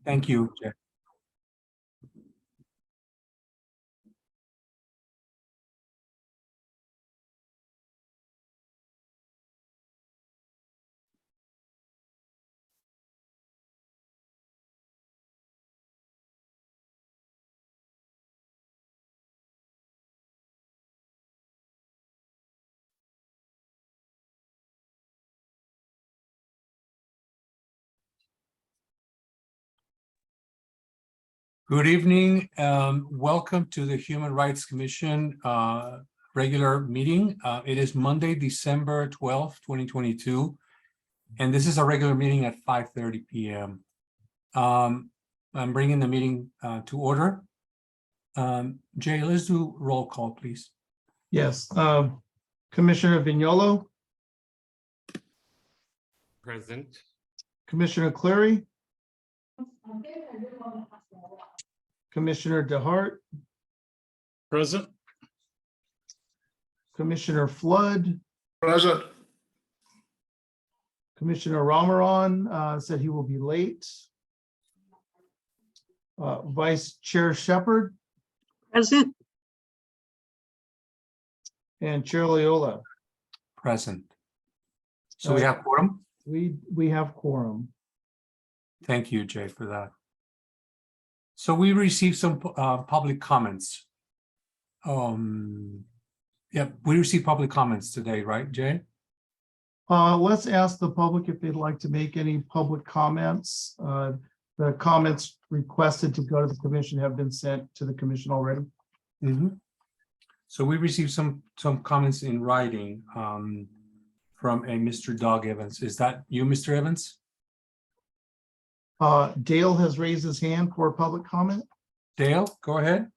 Thank you, Jeff. Good evening. Welcome to the Human Rights Commission regular meeting. It is Monday, December 12th, 2022, and this is a regular meeting at 5:30 p.m. I'm bringing the meeting to order. Jay, let's do roll call, please. Yes, Commissioner Vignolo, Present. Commissioner Cleary, Commissioner DeHart, Present. Commissioner Flood, Present. Commissioner Ramaran said he will be late. Vice Chair Shepherd Present. and Chair Loyola. Present. So we have quorum. We have quorum. Thank you, Jay, for that. So we received some public comments. Yeah, we received public comments today, right, Jay? Let's ask the public if they'd like to make any public comments. The comments requested to go to the commission have been sent to the commission already. So we received some comments in writing from a Mr. Doug Evans. Is that you, Mr. Evans? Dale has raised his hand for a public comment. Dale, go ahead.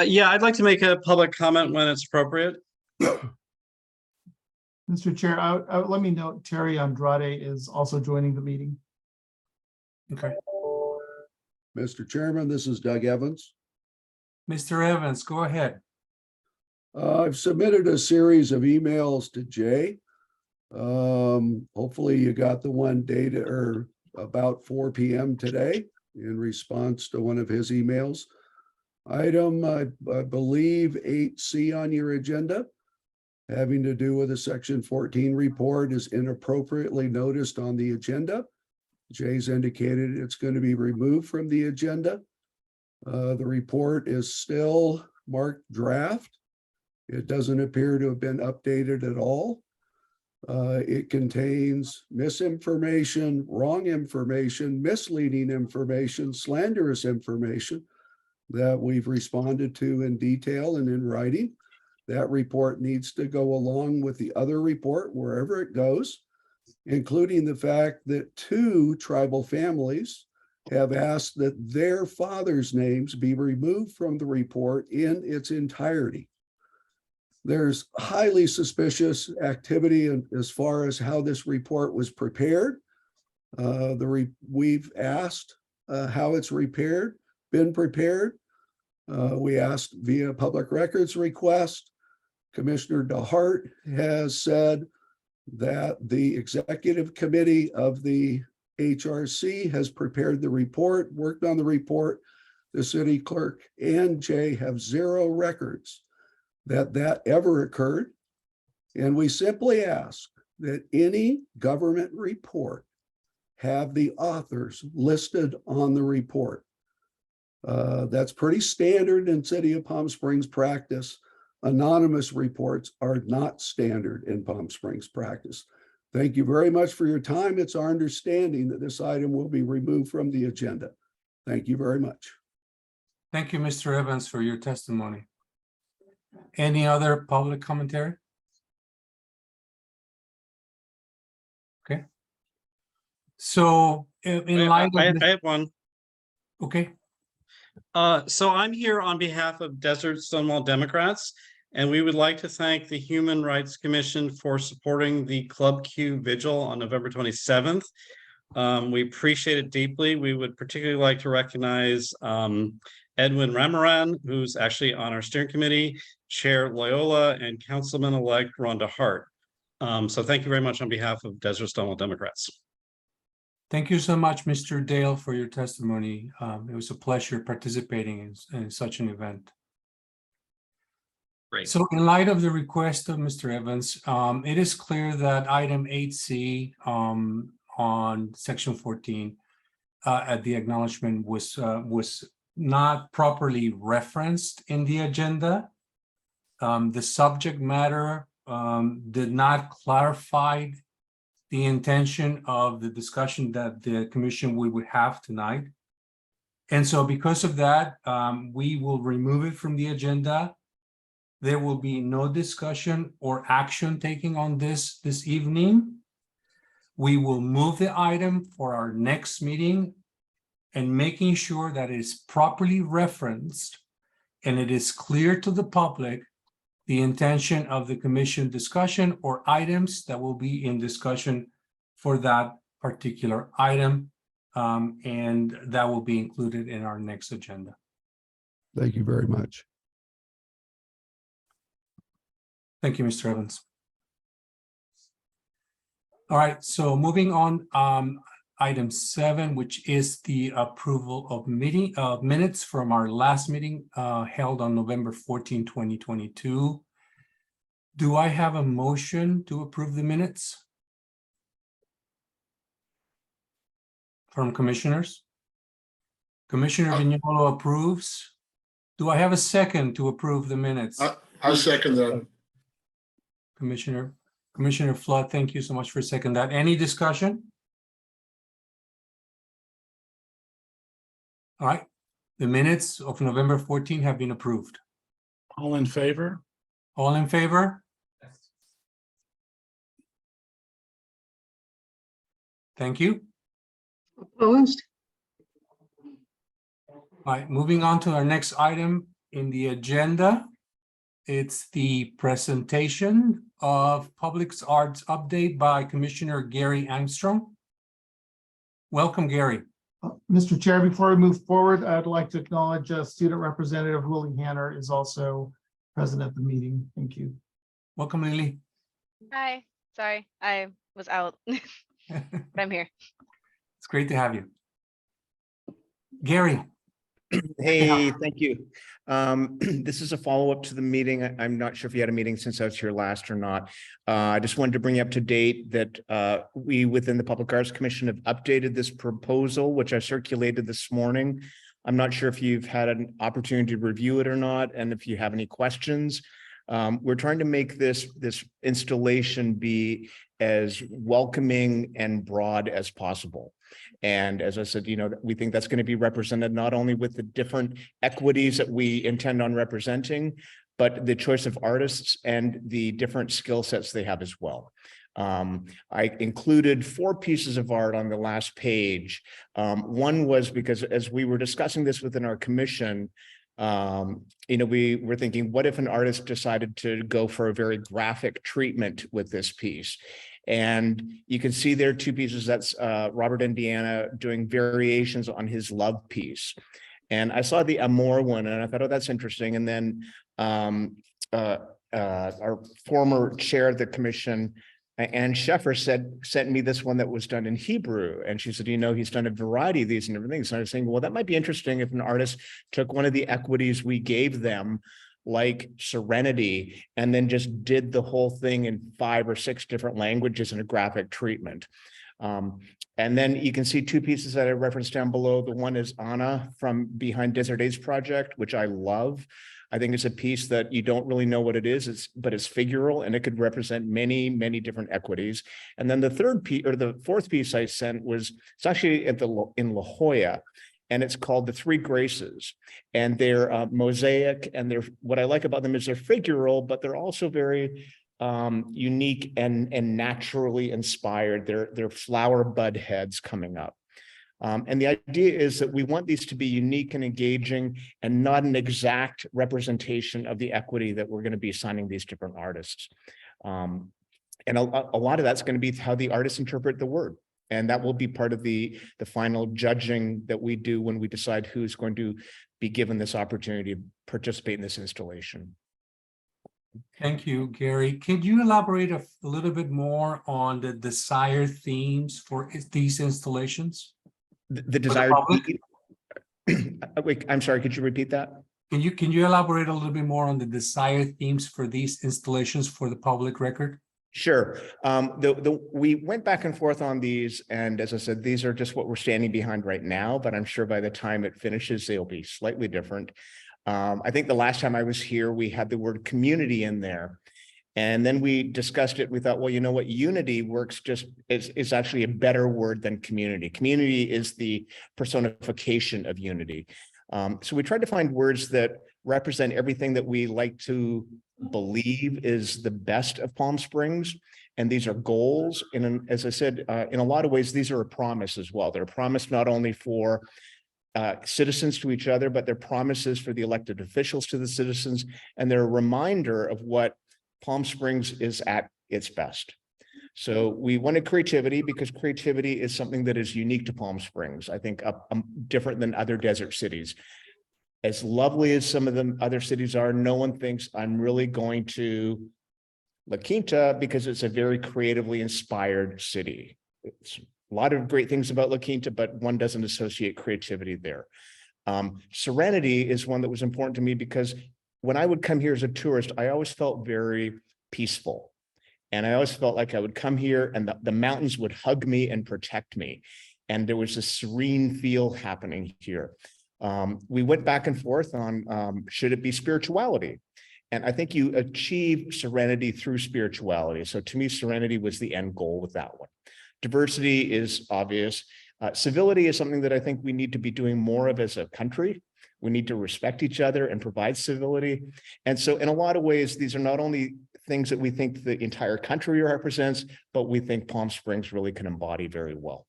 Yeah, I'd like to make a public comment when it's appropriate. Mr. Chair, let me note Terry Andrade is also joining the meeting. Okay. Mr. Chairman, this is Doug Evans. Mr. Evans, go ahead. I've submitted a series of emails to Jay. Hopefully you got the one dated or about 4 p.m. today in response to one of his emails. Item, I believe 8C on your agenda, having to do with a Section 14 report, is inappropriately noticed on the agenda. Jay's indicated it's going to be removed from the agenda. The report is still marked draft. It doesn't appear to have been updated at all. It contains misinformation, wrong information, misleading information, slanderous information that we've responded to in detail and in writing. That report needs to go along with the other report wherever it goes, including the fact that 2 tribal families have asked that their fathers' names be removed from the report in its entirety. There's highly suspicious activity as far as how this report was prepared. We've asked how it's been prepared. We asked via public records request. Commissioner DeHart has said that the executive committee of the HRC has prepared the report, worked on the report. The city clerk and Jay have 0 records that ever occurred. And we simply ask that any government report have the authors listed on the report. That's pretty standard in City of Palm Springs practice. Anonymous reports are not standard in Palm Springs practice. Thank you very much for your time. It's our understanding that this item will be removed from the agenda. Thank you very much. Thank you, Mr. Evans, for your testimony. Any other public commentary? Okay. So in light of I this, have one. okay, So I'm here on behalf of Desert Stonewall Democrats, and we would like to thank the Human Rights Commission for supporting the Club Q Vigil on November 27th. We appreciate it deeply. We would particularly like to recognize Edwin Ramaran, who's actually on our steering committee, Chair Loyola, and Councilman-elect Rhonda Hart. So thank you very much on behalf of Desert Stonewall Democrats. Thank you so much, Mr. Dale, for your testimony. It was a pleasure participating in such an event. Great. So in light of the request of Mr. Evans, it is clear that item 8C on section 14 at the acknowledgement was not properly referenced in the agenda. The subject matter did not clarify the intention of the discussion that the commission would have tonight. And so because of that, we will remove it from the agenda. There will be no discussion or action taking on this evening. We will move the item for our next meeting and making sure that it is properly referenced and it is clear to the public the intention of the commission discussion or items that will be in discussion for that particular item. And that will be included in our next agenda. Thank you very much. Thank you, Mr. Evans. All right, so moving on, item 7, which is the approval of minutes from our last meeting held on November 14, 2022. Do I have a motion to approve the minutes from commissioners? Commissioner Viñolo approves. Do I have a second to approve the minutes? I second that. Commissioner Flood, thank you so much for second that. Any discussion? All right, the minutes of November 14 have been approved. All in favor? All in favor? Thank you. Opposed? All right, moving on to our next item in the agenda. It's the presentation of Public Arts Update by Commissioner Gary Armstrong. Welcome, Gary. Mr. Chair, before we move forward, I'd like to acknowledge Student Representative Willie Hanner is also present at the meeting. Thank you. Welcome, Lily. Hi, sorry, I was out, but I'm here. It's great to have you. Gary. Hey, thank you. This is a follow-up to the meeting. I'm not sure if you had a meeting since I was here last or not. I just wanted to bring you up to date that we within the Public Arts Commission have updated this proposal, which I circulated this morning. I'm not sure if you've had an opportunity to review it or not, and if you have any questions. We're trying to make this installation be as welcoming and broad as possible. And as I said, we think that's going to be represented not only with the different equities that we intend on representing, but the choice of artists and the different skill sets they have as well. I included 4 pieces of art on the last page. One was because as we were discussing this within our commission, we were thinking, what if an artist decided to go for a very graphic treatment with this piece? And you can see there 2 pieces. That's Robert Indiana doing variations on his love piece. And I saw the Amor one and I thought, oh, that's interesting. And then our former chair of the commission, Ann Sheffer, sent me this one that was done in Hebrew. And she said, he's done a variety of these and everything. So I was saying, well, that might be interesting if an artist took one of the equities we gave them, like serenity, and then just did the whole thing in 5 or 6 different languages in a graphic treatment. And then you can see 2 pieces that I referenced down below. The one is Anna from Behind Desert Aids Project, which I love. I think it's a piece that you don't really know what it is, but it's figural and it could represent many, many different equities. And then the 4th piece I sent it's actually in La Jolla. And it's called The Three Graces, and they're mosaic. And what I like about them is they're figural, but they're also very unique and naturally inspired. They're flower bud heads coming up. And the idea is that we want these to be unique and engaging and not an exact representation of the equity that we're going to be assigning these different artists. And a lot of that's going to be how the artists interpret the word. And that will be part of the final judging that we do when we decide who's going to be given this opportunity to participate in this installation. Thank you, Gary. Could you elaborate a little bit more on the desired themes for these installations? The desired. public? Wait, I'm sorry, could you repeat that? Can you elaborate a little bit more on the desired themes for these installations for the public record? Sure. We went back and forth on these, and as I said, these are just what we're standing behind right now, but I'm sure by the time it finishes, they'll be slightly different. I think the last time I was here, we had the word community in there. And then we discussed it. We thought, well, you know what, unity works is actually a better word than community. Community is the personification of unity. So we tried to find words that represent everything that we like to believe is the best of Palm Springs. And these are goals. And as I said, in a lot of ways, these are a promise as well. They're a promise not only for citizens to each other, but they're promises for the elected officials to the citizens. And they're a reminder of what Palm Springs is at its best. So we wanted creativity because creativity is something that is unique to Palm Springs. I think different than other desert cities. As lovely as some of the other cities are, no one thinks I'm really going to La Quinta because it's a very creatively inspired city. It's a lot of great things about La Quinta, but one doesn't associate creativity there. Serenity is one that was important to me because when I would come here as a tourist, I always felt very peaceful. And I always felt like I would come here and the mountains would hug me and protect me. And there was a serene feel happening here. We went back and forth on should it be spirituality? And I think you achieve serenity through spirituality. So to me, serenity was the end goal with that one. Diversity is obvious. Civility is something that I think we need to be doing more of as a country. We need to respect each other and provide civility. And so in a lot of ways, these are not only things that we think the entire country represents, but we think Palm Springs really can embody very well.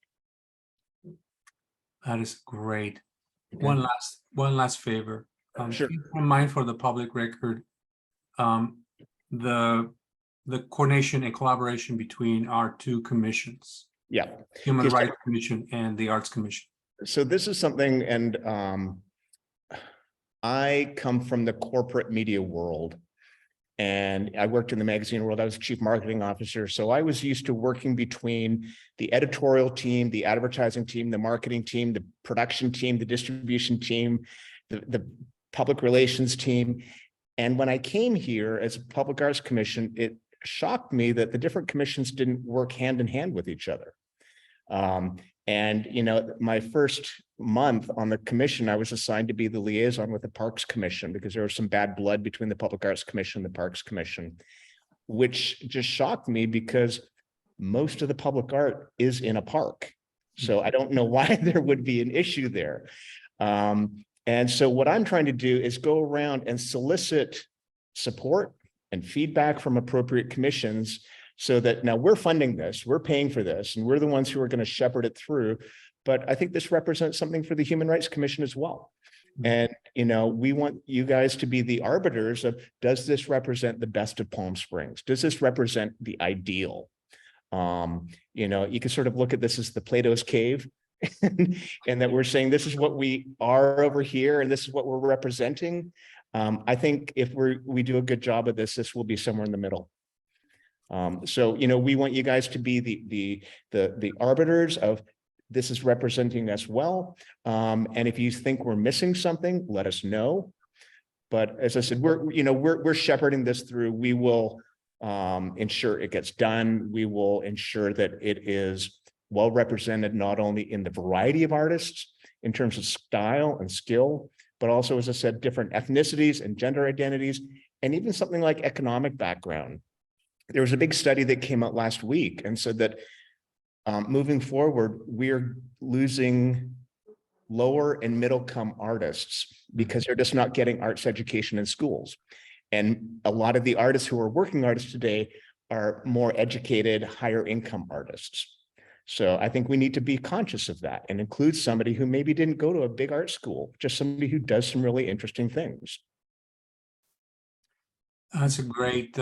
That is great. One last favor. Sure. Keep in mind for the public record, the coordination and collaboration between our two commissions, Yeah. Human Yes, Rights Commission and the Arts Commission. So this is something, and I come from the corporate media world. And I worked in the magazine world. I was chief marketing officer. So I was used to working between the editorial team, the advertising team, the marketing team, the production team, the distribution team, the public relations team. And when I came here as a public arts commission, it shocked me that the different commissions didn't work hand in hand with each other. And, you know, my first month on the commission, I was assigned to be the liaison with the Parks Commission because there was some bad blood between the Public Arts Commission and the Parks Commission, which just shocked me because most of the public art is in a park. So I don't know why there would be an issue there. And so what I'm trying to do is go around and solicit support and feedback from appropriate commissions so that now we're funding this, we're paying for this, and we're the ones who are going to shepherd it through. But I think this represents something for the Human Rights Commission as well. And, you know, we want you guys to be the arbiters of, does this represent the best of Palm Springs? Does this represent the ideal? You know, you can sort of look at this as the Plato's cave and that we're saying, this is what we are over here, and this is what we're representing. I think if we do a good job of this, this will be somewhere in the middle. So, you know, we want you guys to be the arbiters of, this is representing us well. And if you think we're missing something, let us know. But as I said, we're shepherding this through. We will ensure it gets done. We will ensure that it is well represented, not only in the variety of artists in terms of style and skill, but also, as I said, different ethnicities and gender identities, and even something like economic background. There was a big study that came out last week and said that moving forward, we're losing lower and middle income artists because they're just not getting arts education in schools. And a lot of the artists who are working artists today are more educated, higher income artists. So I think we need to be conscious of that and include somebody who maybe didn't go to a big art school, just somebody who does some really interesting things. That's a great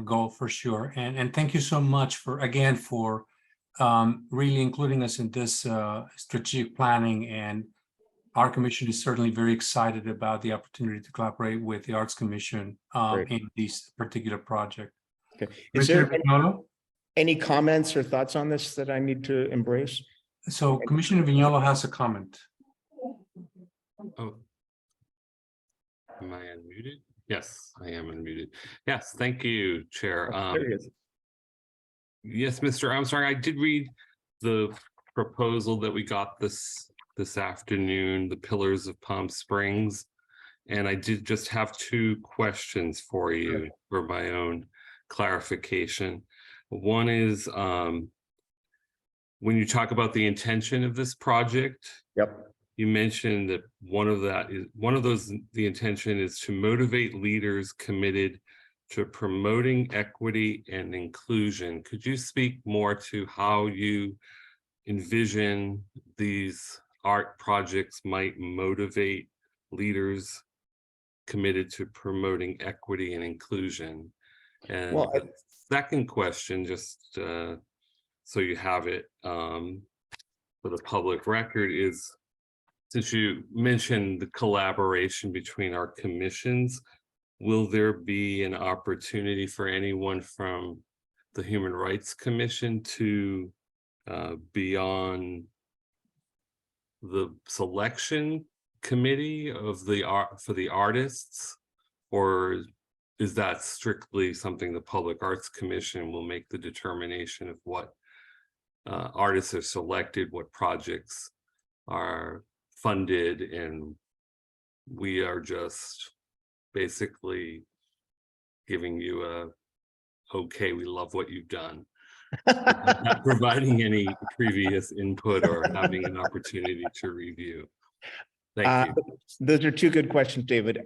goal for sure. And thank you so much for really including us in this strategic planning and our commission is certainly very excited about the opportunity to collaborate with the Arts Commission Great. in this particular project. Okay. Is there Commissioner Vignolo? any comments or thoughts on this that I need to embrace? So Commissioner Vignolo has a comment. Oh. Am I unmuted? Yes, I am unmuted. Yes, thank you, Chair. There he is. Yes, Mr. Armstrong, I did read the proposal that we got this afternoon, the Pillars of Palm Springs. And I did just have two questions for you for my own clarification. One is when you talk about the intention of this project, Yep. you mentioned that the intention is to motivate leaders committed to promoting equity and inclusion. Could you speak more to how you envision these art projects might motivate leaders committed to promoting equity and inclusion? And Well, the second question, just so you have it for the public record, is since you mentioned the collaboration between our commissions, will there be an opportunity for anyone from the Human Rights Commission to be on the selection committee of the art for the artists, or is that strictly something the Public Arts Commission will make the determination of what artists are selected, what projects are funded, and we are just basically giving you a okay, we love what you've done, not providing any previous input or having an opportunity to review? Thank you. Those are two good questions, David.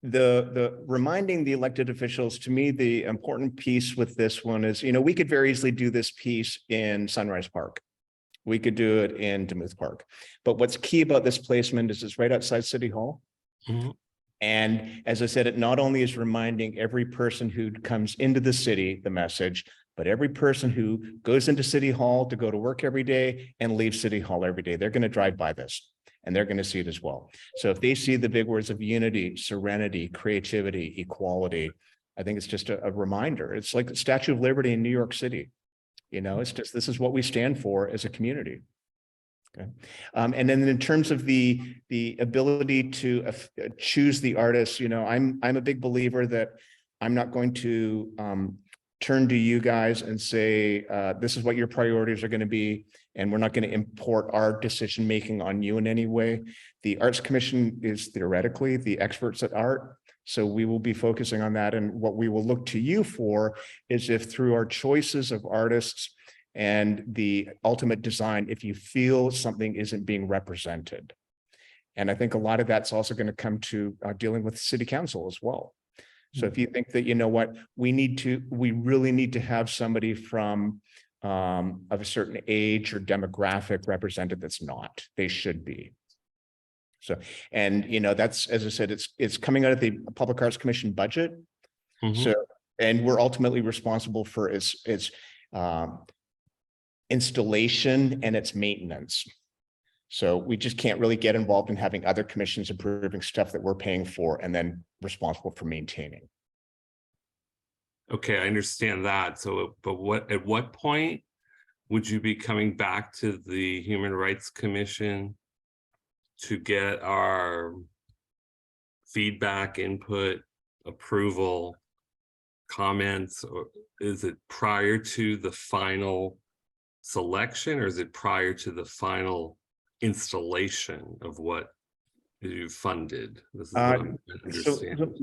The reminding the elected officials, to me, the important piece with this one is, we could very easily do this piece in Sunrise Park. We could do it in Demuth Park. But what's key about this placement is it's right outside City Hall. Mhm. And as I said, it not only is reminding every person who comes into the city the message, but every person who goes into City Hall to go to work every day and leave City Hall every day, they're going to drive by this and they're going to see it as well. So if they see the big words of unity, serenity, creativity, equality, I think it's just a reminder. It's like the Statue of Liberty in New York City. It's just, this is what we stand for as a community. Okay. And then in terms of the ability to choose the artists, I'm a big believer that I'm not going to turn to you guys and say, this is what your priorities are going to be, and we're not going to import our decision making on you in any way. The Arts Commission is theoretically the experts at art. So we will be focusing on that. And what we will look to you for is if through our choices of artists and the ultimate design, if you feel something isn't being represented. And I think a lot of that's also going to come to dealing with City Council as well. So if you think that, we really need to have somebody from of a certain age or demographic represented, that's not, they should be. So, and that's, as I said, it's coming out of the Public Arts Commission budget. Mhm. So, and we're ultimately responsible for its installation and its maintenance. So we just can't really get involved in having other commissions approving stuff that we're paying for and then responsible for maintaining. Okay, I understand that. So, but at what point would you be coming back to the Human Rights Commission to get our feedback, input, approval, comments? Or is it prior to the final selection, or is it prior to the final installation of what you funded? This is what I'm So understanding.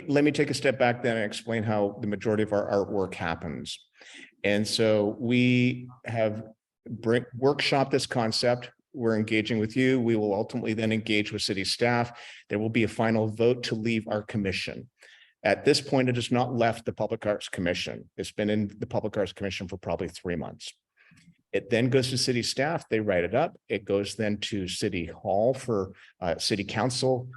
let me take a step back then and explain how the majority of our artwork happens. And so we have workshopped this concept. We're engaging with you. We will ultimately then engage with city staff. There will be a final vote to leave our commission. At this point, it has not left the Public Arts Commission. It's been in the Public Arts Commission for probably 3 months. It then goes to city staff. They write it up. It goes then to City Hall for City Council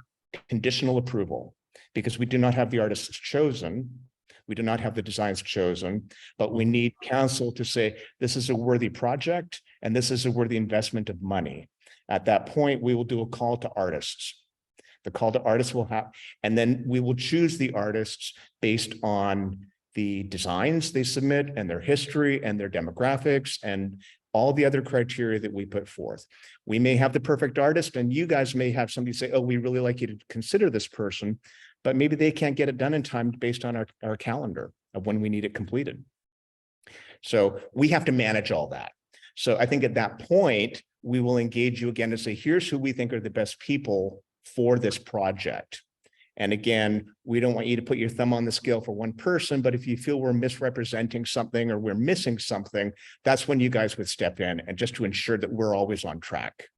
conditional approval, because we do not have the artists chosen. We do not have the designs chosen, but we need council to say, this is a worthy project and this is a worthy investment of money. At that point, we will do a call to artists. The call to artists will have, and then we will choose the artists based on the designs they submit and their history and their demographics and all the other criteria that we put forth. We may have the perfect artist, and you guys may have somebody say, oh, we really like you to consider this person, but maybe they can't get it done in time based on our calendar of when we need it completed. So we have to manage all that. So I think at that point, we will engage you again to say, here's who we think are the best people for this project. And again, we don't want you to put your thumb on the scale for one person, but if you feel we're misrepresenting something or we're missing something, that's when you guys would step in, and just to ensure that we're always on track.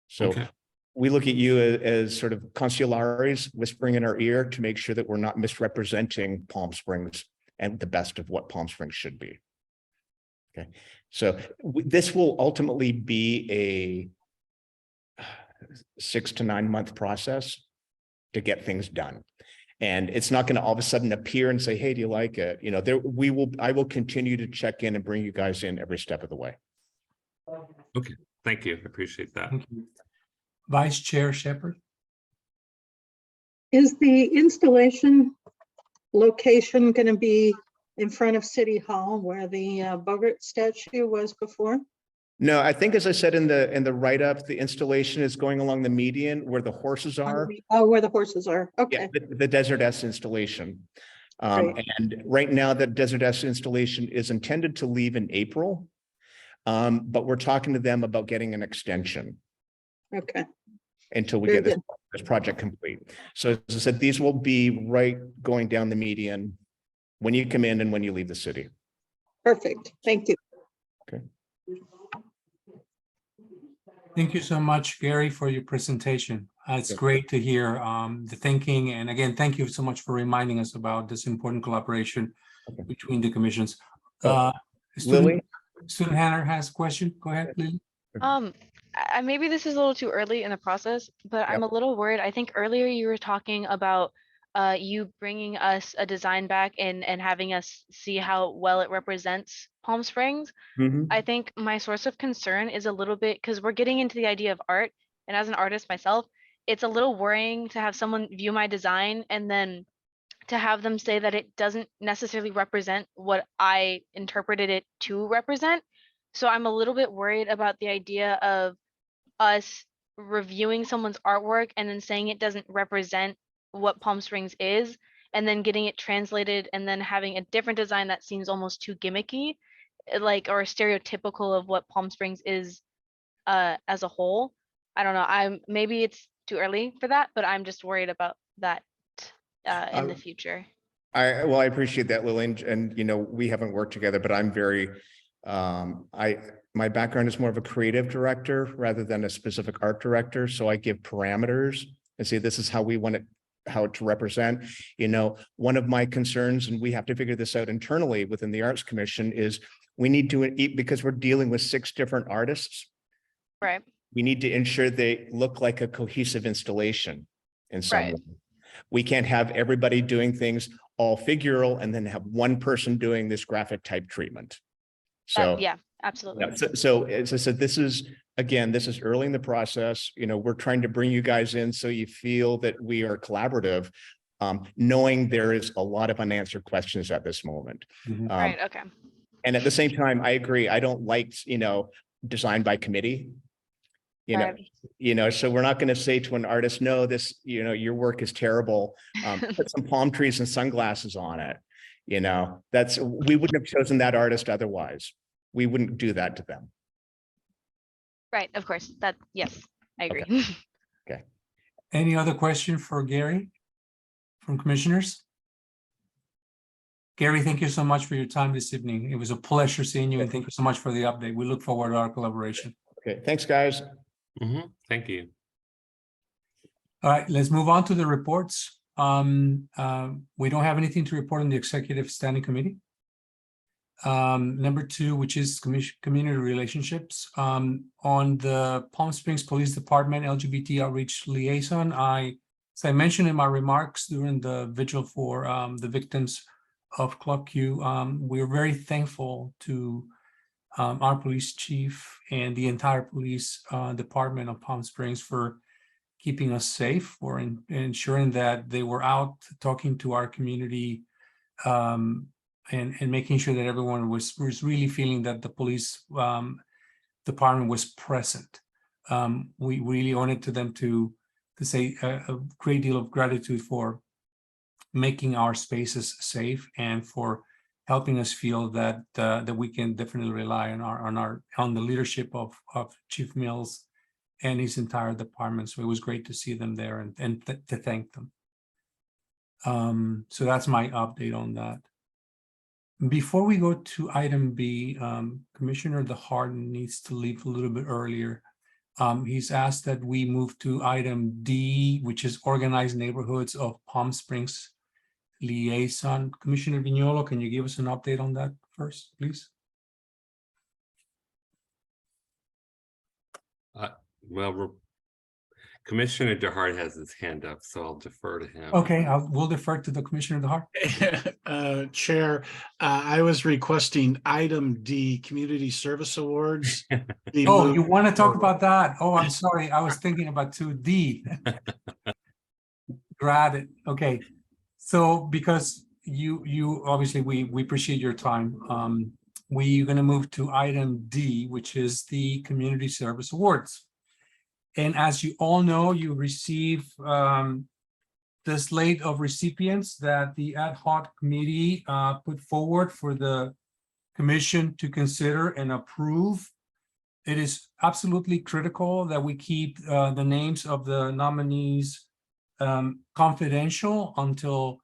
So Okay. we look at you as sort of consigliaries whispering in our ear to make sure that we're not misrepresenting Palm Springs and the best of what Palm Springs should be. Okay, so this will ultimately be a 6 to 9 month process to get things done. And it's not going to all of a sudden appear and say, hey, do you like it? You know, I will continue to check in and bring you guys in every step of the way. Okay, thank you. I appreciate that. Thank you. Vice Chair Shepherd. Is the installation location going to be in front of City Hall where the Bogart statue was before? No, I think, as I said in the write-up, the installation is going along the median where the horses are. Oh, where the horses are. Yeah, Okay. the Desert S installation. Great. And right now, the Desert S installation is intended to leave in April. But we're talking to them about getting an extension Okay. until we Very get this project complete. So as I said, these will be right going down the median when you come in and when you leave the city. Perfect. Thank you. Thank you so much, Gary, for your presentation. It's great to hear the thinking. And again, thank you so much for reminding us about this important collaboration between the commissions. Lily? Student Hannah has a question. Go ahead, Lily. Maybe this is a little too early in the process, but I'm a little worried. I think earlier you were talking about you bringing us a design back and having us see how well it represents Palm Springs. Mhm. I think my source of concern is a little bit because we're getting into the idea of art, and as an artist myself, it's a little worrying to have someone view my design and then to have them say that it doesn't necessarily represent what I interpreted it to represent. So I'm a little bit worried about the idea of us reviewing someone's artwork and then saying it doesn't represent what Palm Springs is, and then getting it translated and then having a different design that seems almost too gimmicky, like, or stereotypical of what Palm Springs is as a whole. I don't know. Maybe it's too early for that, but I'm just worried about that in the future. I appreciate that, Lily, and you know, we haven't worked together, but I'm very, my background is more of a creative director rather than a specific art director. So I give parameters and say, this is how we want it, how to represent. You know, one of my concerns, and we have to figure this out internally within the Arts Commission, is we need to, because we're dealing with 6 different artists. Right. We need to ensure they look like a cohesive installation in some way. We can't have everybody doing things all figural and then have one person doing this graphic type treatment. So Yeah, absolutely. so as I said, this is early in the process. You know, we're trying to bring you guys in so you feel that we are collaborative, knowing there is a lot of unanswered questions at this moment. Right. Okay. And at the same time, I agree. I don't like, you know, design by committee. You know, so we're not going to say to an artist, no, this, you know, your work is terrible. Put some palm trees and sunglasses on it. You know, we wouldn't have chosen that artist otherwise. We wouldn't do that to them. Right. Of course. Yes, I agree. Okay. Any other question for Gary from commissioners? Gary, thank you so much for your time this evening. It was a pleasure seeing you, and thank you so much for the update. We look forward to our collaboration. Okay. Thanks, guys. Thank you. All right, let's move on to the reports. We don't have anything to report on the Executive Standing Committee. Number 2, which is community relationships. On the Palm Springs Police Department LGBT Outreach Liaison, as I mentioned in my remarks during the vigil for the victims of Club Q, we're very thankful to our police chief and the entire police department of Palm Springs for keeping us safe, for ensuring that they were out talking to our community, and making sure that everyone was really feeling that the police department was present. We really owe it to them to say a great deal of gratitude for making our spaces safe and for helping us feel that that we can definitely rely on the leadership of Chief Mills and his entire department. So it was great to see them there and to thank them. So that's my update on that. Before we go to item B, Commissioner DeHart needs to leave a little bit earlier. He's asked that we move to item D, which is Organized Neighborhoods of Palm Springs Liaison. Commissioner Vignolo, can you give us an update on that first, please? Well, Commissioner DeHart has his hand up, so I'll defer to him. Okay, we'll defer to the Commissioner DeHart. Chair, I was requesting item D, Community Service Awards. be Oh, moved you want to talk forward. about that? Oh, I'm sorry. I was thinking about 2D. Got it. Okay. So because you obviously we appreciate your time. We're going to move to item D, which is the Community Service Awards. And as you all know, you receive the slate of recipients that the ad hoc committee put forward for the commission to consider and approve. It is absolutely critical that we keep the names of the nominees confidential until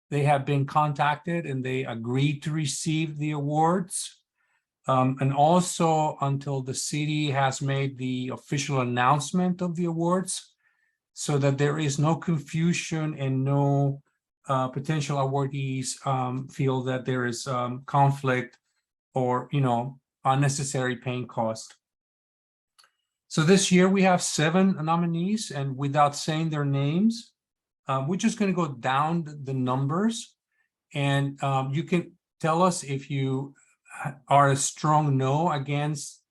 they have been contacted and they agreed to receive the awards. And also until the city has made the official announcement of the awards, so that there is no confusion and no potential awardees feel that there is conflict or, unnecessary paying cost. So this year we have 7 nominees, and without saying their names, we're just going to go down the numbers, and you can tell us if you are a strong no against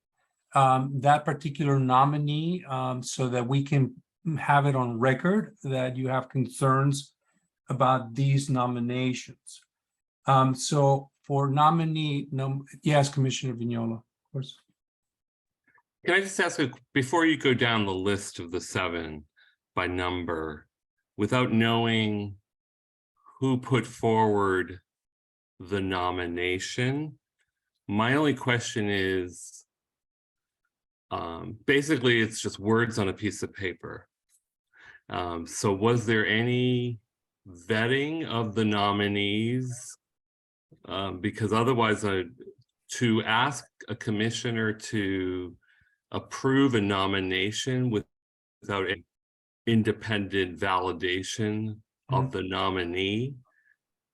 that particular nominee, so that we can have it on record that you have concerns about these nominations. So for nominee, yes, Commissioner Vignola, of course. Can I just ask, before you go down the list of the 7 by number, without knowing who put forward the nomination, my only question is, basically, it's just words on a piece of paper. So was there any vetting of the nominees? Because otherwise, to ask a commissioner to approve a nomination without an independent validation of the nominee,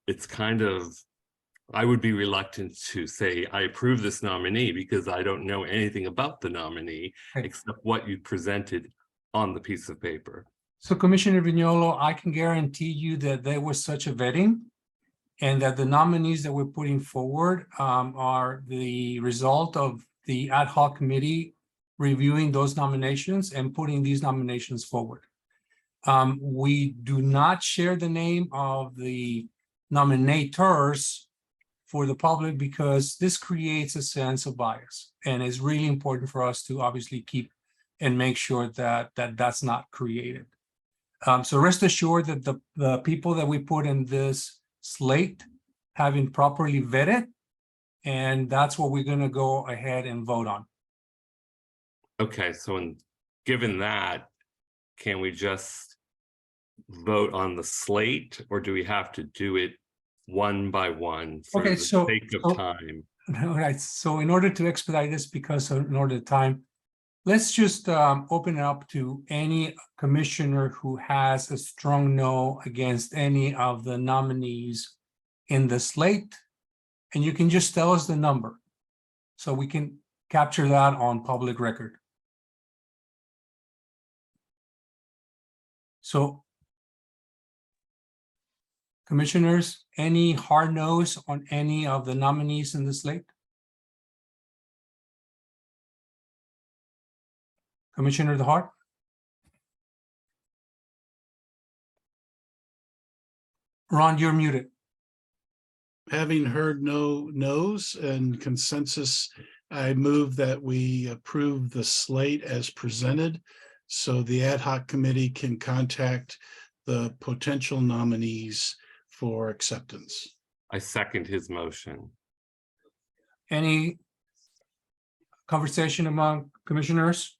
it's kind of, I would be reluctant to say I approve this nominee because I don't know anything about the nominee except what you presented on the piece of paper. So Commissioner Vignolo, I can guarantee you that there was such a vetting, and that the nominees that we're putting forward are the result of the ad hoc committee reviewing those nominations and putting these nominations forward. We do not share the name of the nominators for the public because this creates a sense of bias, and it's really important for us to obviously keep and make sure that that's not created. So rest assured that the people that we put in this slate have been properly vetted, and that's what we're going to go ahead and vote on. Okay, so given that, can we just vote on the slate, or do we have to do it one by one for Okay, the so- sake of time? All right, so in order to expedite this, because in order to time, let's just open it up to any commissioner who has a strong no against any of the nominees in the slate, and you can just tell us the number so we can capture that on public record. So, commissioners, any hard no's on any of the nominees in the slate? Commissioner DeHart? Ron, you're muted. Having heard no nos and consensus, I move that we approve the slate as presented. So the ad hoc committee can contact the potential nominees for acceptance. I second his motion. Any conversation among commissioners?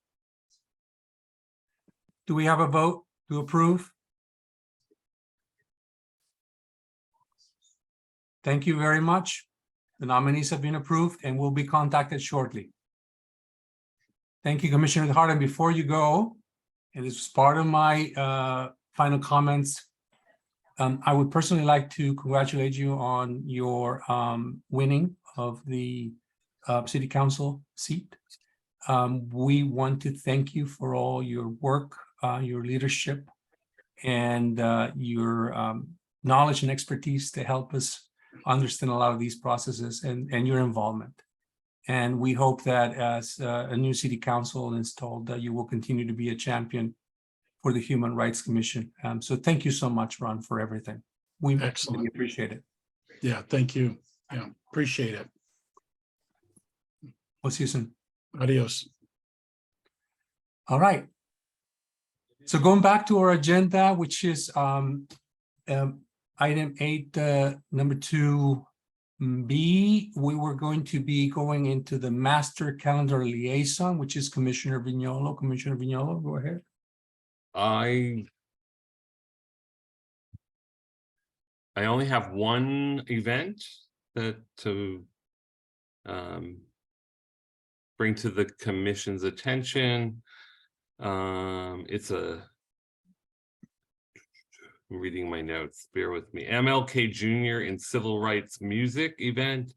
Do we have a vote to approve? Thank you very much. The nominees have been approved and will be contacted shortly. Thank you, Commissioner DeHart. And before you go, and this is part of my final comments, I would personally like to congratulate you on your winning of the city council seat. We want to thank you for all your work, your leadership, and your knowledge and expertise to help us understand a lot of these processes and your involvement. And we hope that as a new city council installed, that you will continue to be a champion for the Human Rights Commission. So thank you so much, Ron, for everything. We Excellent. really appreciate it. Yeah, thank you. Yeah, appreciate it. We'll see you soon. Adios. All right. So going back to our agenda, which is item 8, number 2B, we were going to be going into the master calendar liaison, which is Commissioner Vignolo. Commissioner Vignolo, go ahead. I only have one event that to bring to the commission's attention. It's I'm reading my notes, bear with me. MLK Jr. in Civil Rights Music event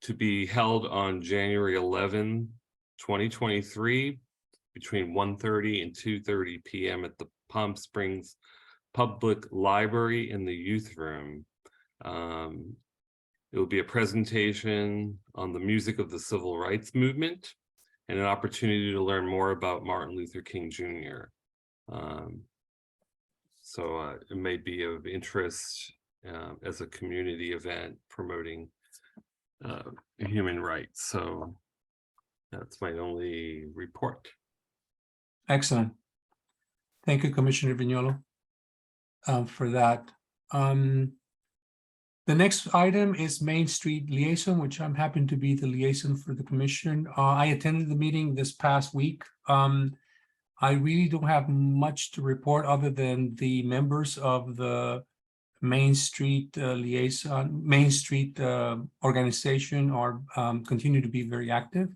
to be held on January 11, 2023, between 1:30 and 2:30 p.m. at the Palm Springs Public Library in the youth room. It will be a presentation on the music of the civil rights movement and an opportunity to learn more about Martin Luther King Jr. So it may be of interest as a community event promoting human rights. So that's my only report. Excellent. Thank you, Commissioner Vignolo, for that. The next item is Main Street Liaison, which I'm happy to be the liaison for the commission. I attended the meeting this past week. I really don't have much to report other than the members of the Main Street Liaison, Main Street organization are continue to be very active.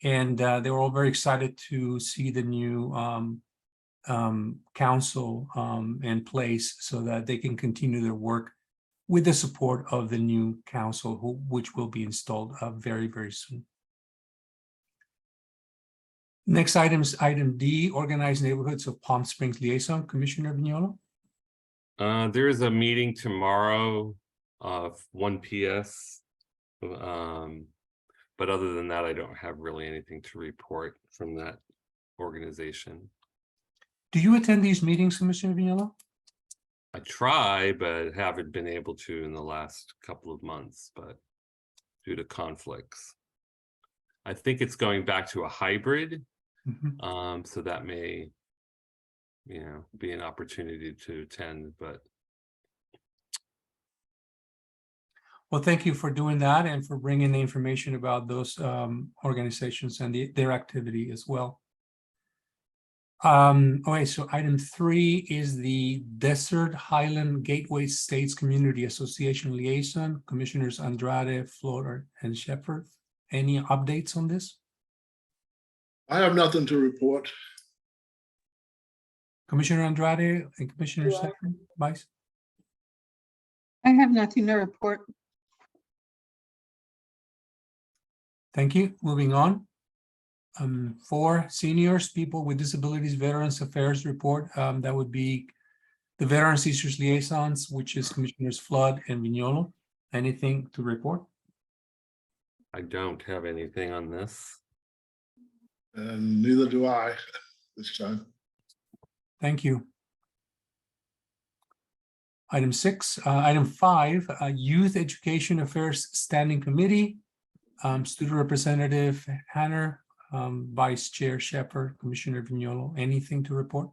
And they were all very excited to see the new council in place so that they can continue their work with the support of the new council, which will be installed very, very soon. Next item is item D, Organized Neighborhoods of Palm Springs Liaison. Commissioner Vignolo. There is a meeting tomorrow of 1 PS. But other than that, I don't have really anything to report from that organization. Do you attend these meetings, Commissioner Vignolo? I try, but haven't been able to in the last couple of months, but due to conflicts. I think it's going back to a hybrid. Mhm. So that may, be an opportunity to attend, but Well, thank you for doing that and for bringing the information about those organizations and their activity as well. Okay, so item 3 is the Desert Highland Gateway States Community Association Liaison, Commissioners Andrade, Flor, and Shepherd. Any updates on this? I have nothing to report. Commissioner Andrade and Commissioner Shepherd, Vice? I have nothing to report. Thank you. Moving on. 4, Seniors, People with Disabilities, Veterans Affairs Report. That would be the Veterans Issues Liaisons, which is Commissioners Flood and Vignolo. Anything to report? I don't have anything on this. And neither do I this time. Thank you. Item 6, item 5, Youth Education Affairs Standing Committee. Student Representative Hanner, Vice Chair Shepherd, Commissioner Vignolo, anything to report?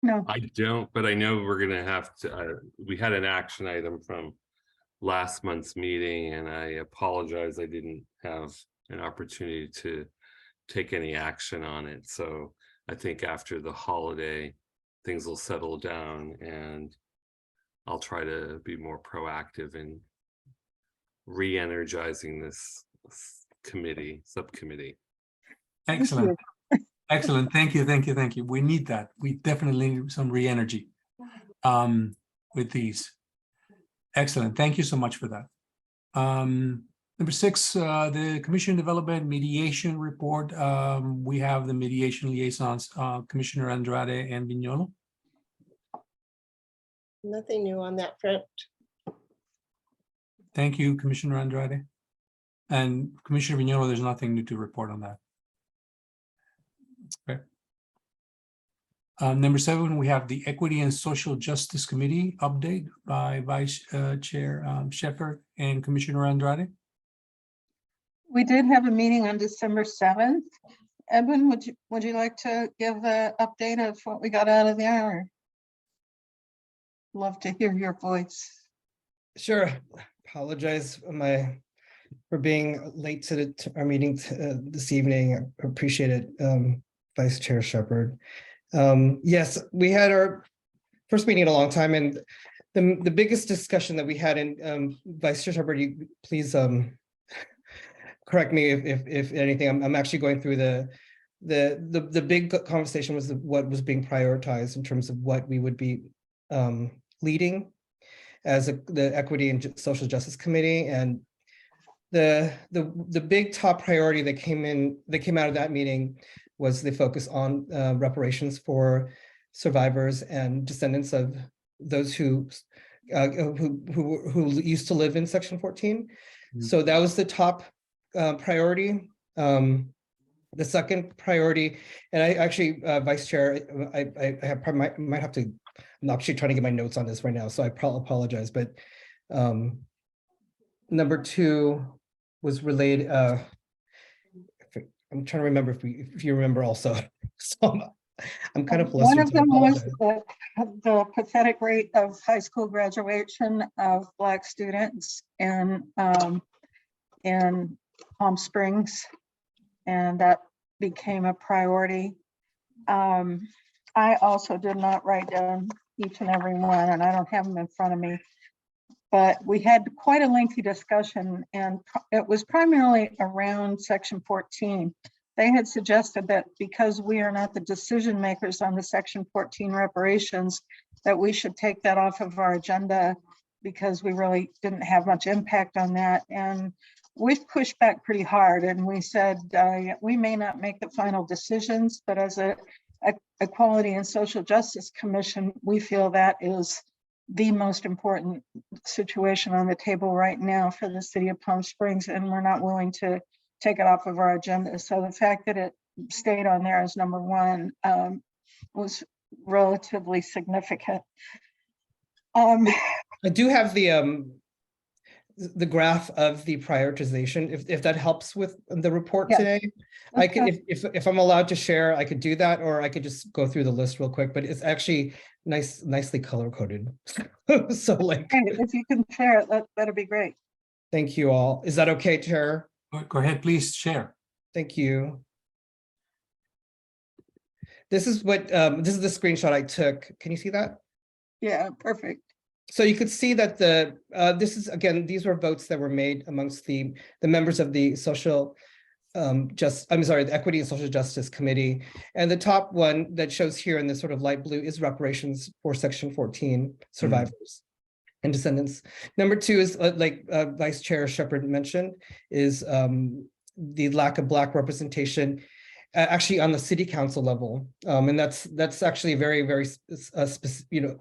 No, I don't, but I know we're gonna have to, we had an action item from last month's meeting, and I apologize, I didn't have an opportunity to take any action on it. So I think after the holiday, things will settle down, and I'll try to be more proactive in re-energizing this subcommittee. Excellent. Excellent. Thank you. Thank you. Thank you. We need that. We definitely need some re-energy with these. Excellent. Thank you so much for that. Number 6, the Commission Development Mediation Report. We have the mediation liaisons, Commissioner Andrade and Vignolo. Nothing new on that front. Thank you, Commissioner Andrade. And Commissioner Vignolo, there's nothing new to report on that. Okay. Number 7, we have the Equity and Social Justice Committee update by Vice Chair Shepherd and Commissioner Andrade. we did have a meeting on December 7th. Edwin, would you like to give an update of what we got out of there? Love to hear your voice. Sure. Apologize for being late to our meeting this evening. I appreciate it, Vice Chair Shepherd. Yes, we had our first meeting in a long time, and the biggest discussion that we had, in Vice Chair Shepherd, you please correct me if anything. I'm actually going through the big conversation was what was being prioritized in terms of what we would be leading as the Equity and Social Justice Committee. And the big top priority that came out of that meeting was the focus on reparations for survivors and descendants of those who used to live in Section 14. So that was the top priority. The second priority, and I actually, Vice Chair, I might have to. I'm actually trying to get my notes on this right now, so I apologize. But number 2 was related. I'm trying to remember if you remember also. So I'm kind of flustered. One of them was the pathetic rate of high school graduation of Black students in Palm Springs, and that became a priority. I also did not write down each and every one, and I don't have them in front of me, but we had quite a lengthy discussion, and it was primarily around Section 14. They had suggested that because we are not the decision makers on the Section 14 reparations, that we should take that off of our agenda because we really didn't have much impact on that. And we've pushed back pretty hard, and we said we may not make the final decisions, but as a Equality and Social Justice Commission, we feel that is the most important situation on the table right now for the city of Palm Springs, and we're not willing to take it off of our agenda. So the fact that it stayed on there as number 1 was relatively significant. I do have the graph of the prioritization, if that helps with the report today. I can, if I'm allowed to share, I could do that, or I could just go through the list real quick, but it's actually nicely color coded. So like, if you can share it, that'd be great. Thank you all. Is that okay, Chair? Go ahead, please share. Thank you. This is what this is the screenshot I took. Can you see that? Yeah, perfect. So you could see that this is, again, these were votes that were made amongst the members of the the Equity and Social Justice Committee. And the top one that shows here in this sort of light blue is reparations for Section 14 survivors and descendants. Number 2 is, like Vice Chair Shepherd mentioned, is the lack of Black representation actually on the city council level. And that's actually very, very,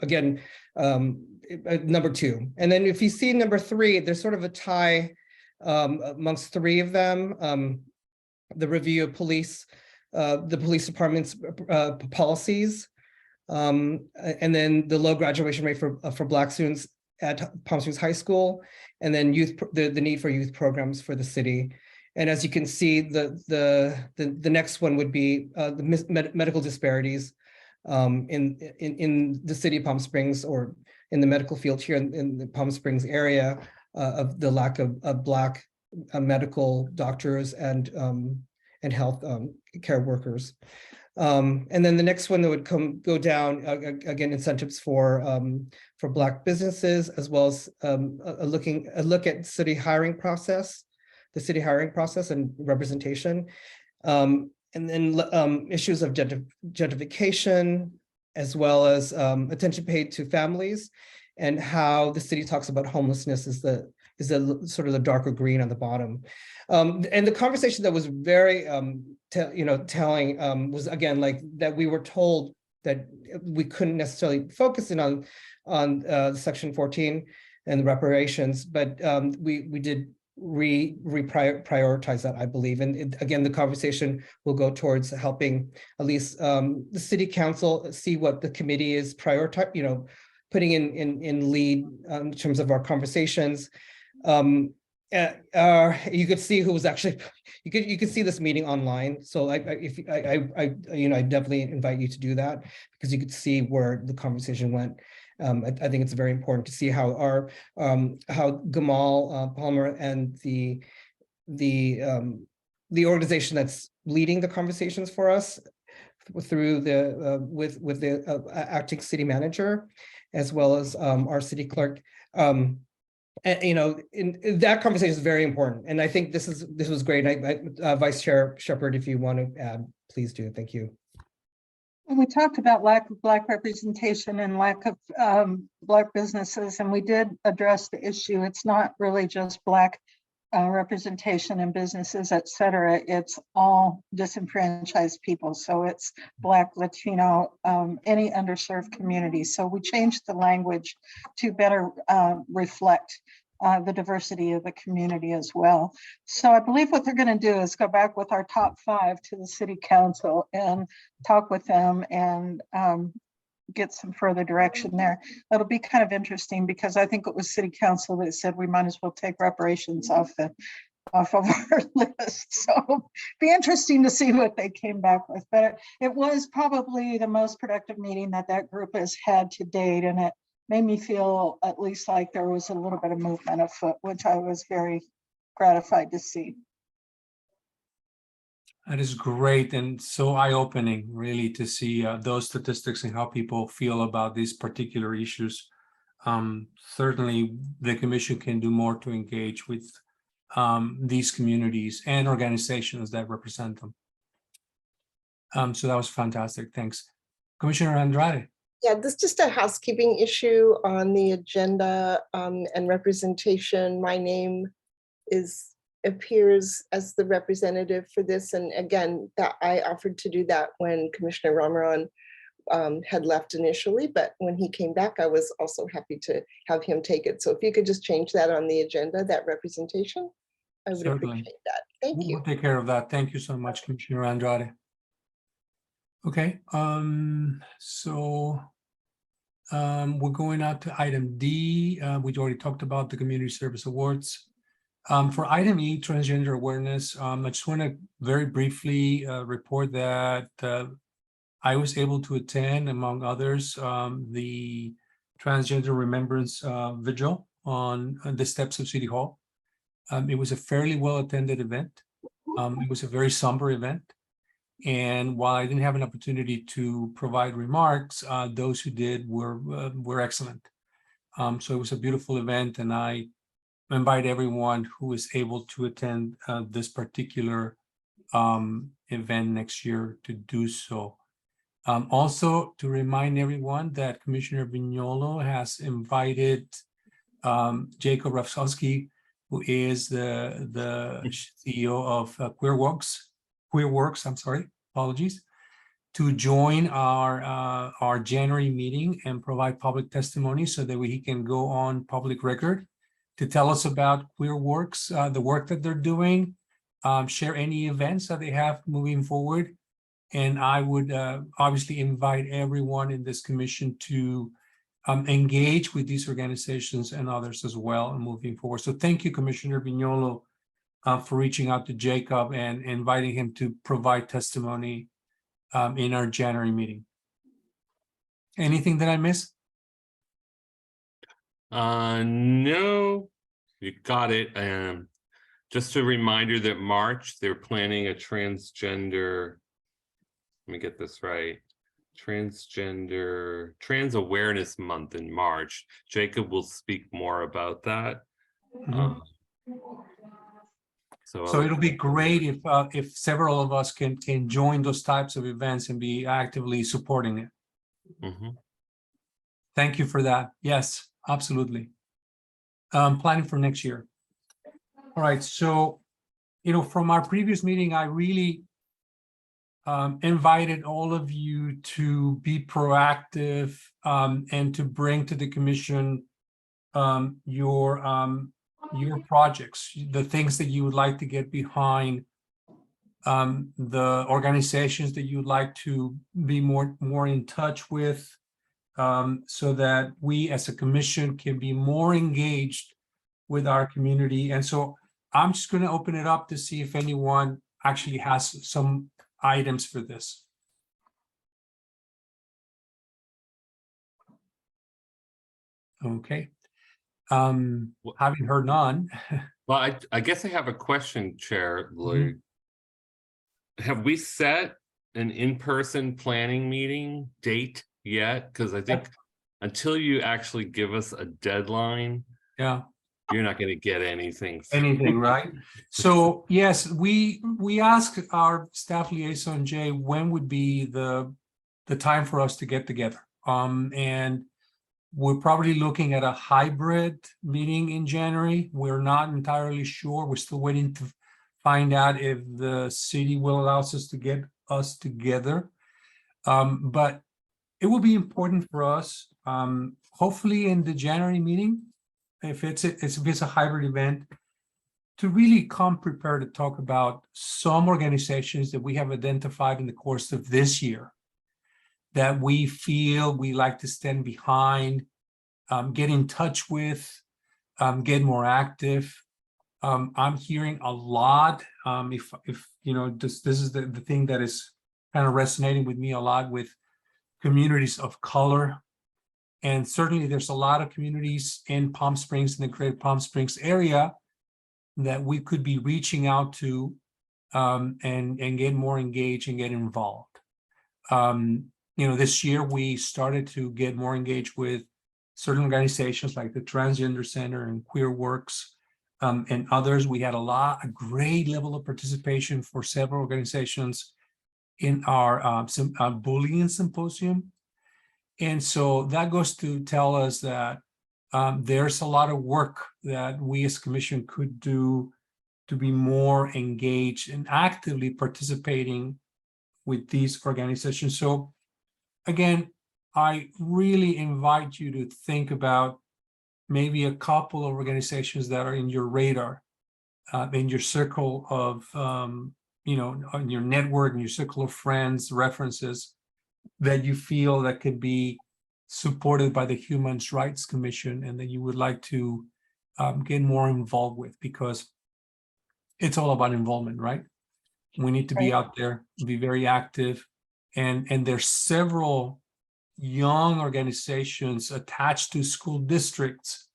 again, number 2. And then if you see number 3, there's sort of a tie amongst three of them. The review of the police department's policies, and then the low graduation rate for Black students at Palm Springs High School, and then the need for youth programs for the city. And as you can see, the next one would be the medical disparities in the city of Palm Springs, or in the medical field here in the Palm Springs area, of the lack of Black medical doctors and health care workers. And then the next one that would go down, again, incentives for Black businesses, as well as a look at city hiring process, the city hiring process and representation. And then issues of gentrification, as well as attention paid to families, and how the city talks about homelessness is the sort of the darker green on the bottom. And the conversation that was very telling was, again, like that we were told that we couldn't necessarily focus in on Section 14 and the reparations, but we did prioritize that, I believe. And again, the conversation will go towards helping at least the city council see what the committee is prioritizing, putting in lead in terms of our conversations. You could see who was actually, you could see this meeting online. So I definitely invite you to do that, because you could see where the conversation went. I think it's very important to see how how Gamal Palmer and the organization that's leading the conversations for us through with the acting city manager, as well as our city clerk. And, in that conversation is very important. And I think this was great. Vice Chair Shepherd, if you want to add, please do. Thank you. And we talked about lack of Black representation and lack of Black businesses, and we did address the issue. It's not really just Black representation in businesses, et cetera. It's all disenfranchised people. So it's Black, Latino, any underserved community. So we changed the language to better reflect the diversity of the community as well. So I believe what they're going to do is go back with our top 5 to the city council and talk with them and get some further direction there. That'll be kind of interesting, because I think it was city council that said we might as well take reparations off of our list. So be interesting to see what they came back with. But it was probably the most productive meeting that group has had to date, and it made me feel at least like there was a little bit of movement afoot, which I was very gratified to see. That is great, and so eye-opening, really, to see those statistics and how people feel about these particular issues. Certainly, the commission can do more to engage with these communities and organizations that represent them. So that was fantastic. Thanks. Commissioner Andrade. Yeah, this is just a housekeeping issue on the agenda and representation. My name appears as the representative for this. And again, that I offered to do that when Commissioner Ramaran had left initially, but when he came back, I was also happy to have him take it. So if you could just change that on the agenda, that representation, I would Certainly. appreciate that. Thank you. We'll take care of that. Thank you so much, Commissioner Andrade. Okay, we're going out to item D. We already talked about the Community Service Awards. For item E, transgender awareness, I just want to very briefly report that I was able to attend, among others, the Transgender Remembrance Vigil on the steps of City Hall. It was a fairly well-attended event. It was a very somber event. And while I didn't have an opportunity to provide remarks, those who did were excellent. So it was a beautiful event, and I invite everyone who is able to attend this particular event next year to do so. Also, to remind everyone that Commissioner Vignolo has invited Jacob Rafsowski, who is the CEO of QueerWorks, I'm sorry, apologies, to join our January meeting and provide public testimony so that he can go on public record to tell us about Queer Works, the work that they're doing, share any events that they have moving forward. And I would obviously invite everyone in this commission to engage with these organizations and others as well and moving forward. So thank you, Commissioner Viñolo, for reaching out to Jacob and inviting him to provide testimony in our January meeting. Anything that I missed? No, you got it. Just a reminder that March, they're planning a transgender, let me get this right, Trans Awareness Month in March. Jacob will speak more about that. So it'll be great if several of us can join those types of events and be actively supporting it. Thank you for that. Yes, absolutely. Planning for next year. All right, so, from our previous meeting, I really invited all of you to be proactive and to bring to the commission your projects, the things that you would like to get behind, the organizations that you'd like to be more in touch with, so that we as a commission can be more engaged with our community. And so I'm just going to open it up to see if anyone actually has some items for this. Okay. Having heard none. Well, I guess I have a question, Chair Lloyd. Have we set an in-person planning meeting date yet? Because I think until you actually give us a deadline, you're not going to get anything. Right? So yes, we asked our staff liaison, Jay, when would be the time for us to get together. And we're probably looking at a hybrid meeting in January. We're not entirely sure. We're still waiting to find out if the city will allow us to get us together. But it will be important for us, hopefully in the January meeting, if it's a hybrid event, to really come prepared to talk about some organizations that we have identified in the course of this year that we feel we like to stand behind, get in touch with, get more active. I'm hearing a lot. If this is the thing that is kind of resonating with me a lot with communities of color. And certainly there's a lot of communities in Palm Springs, in the Greater Palm Springs area, that we could be reaching out to and get more engaged and get involved. This year we started to get more engaged with certain organizations like the Transgender Center and Queer Works and others. We had a great level of participation for several organizations in our bullying symposium. And so that goes to tell us that there's a lot of work that we as commission could do to be more engaged and actively participating with these organizations. So again, I really invite you to think about maybe a couple of organizations that are in your radar, in your circle of, on your network, in your circle of friends, references, that you feel that could be supported by the Human Rights Commission and that you would like to get more involved with, because it's all about involvement, right? We need to be out there, be very active. And there's several young organizations attached to school districts,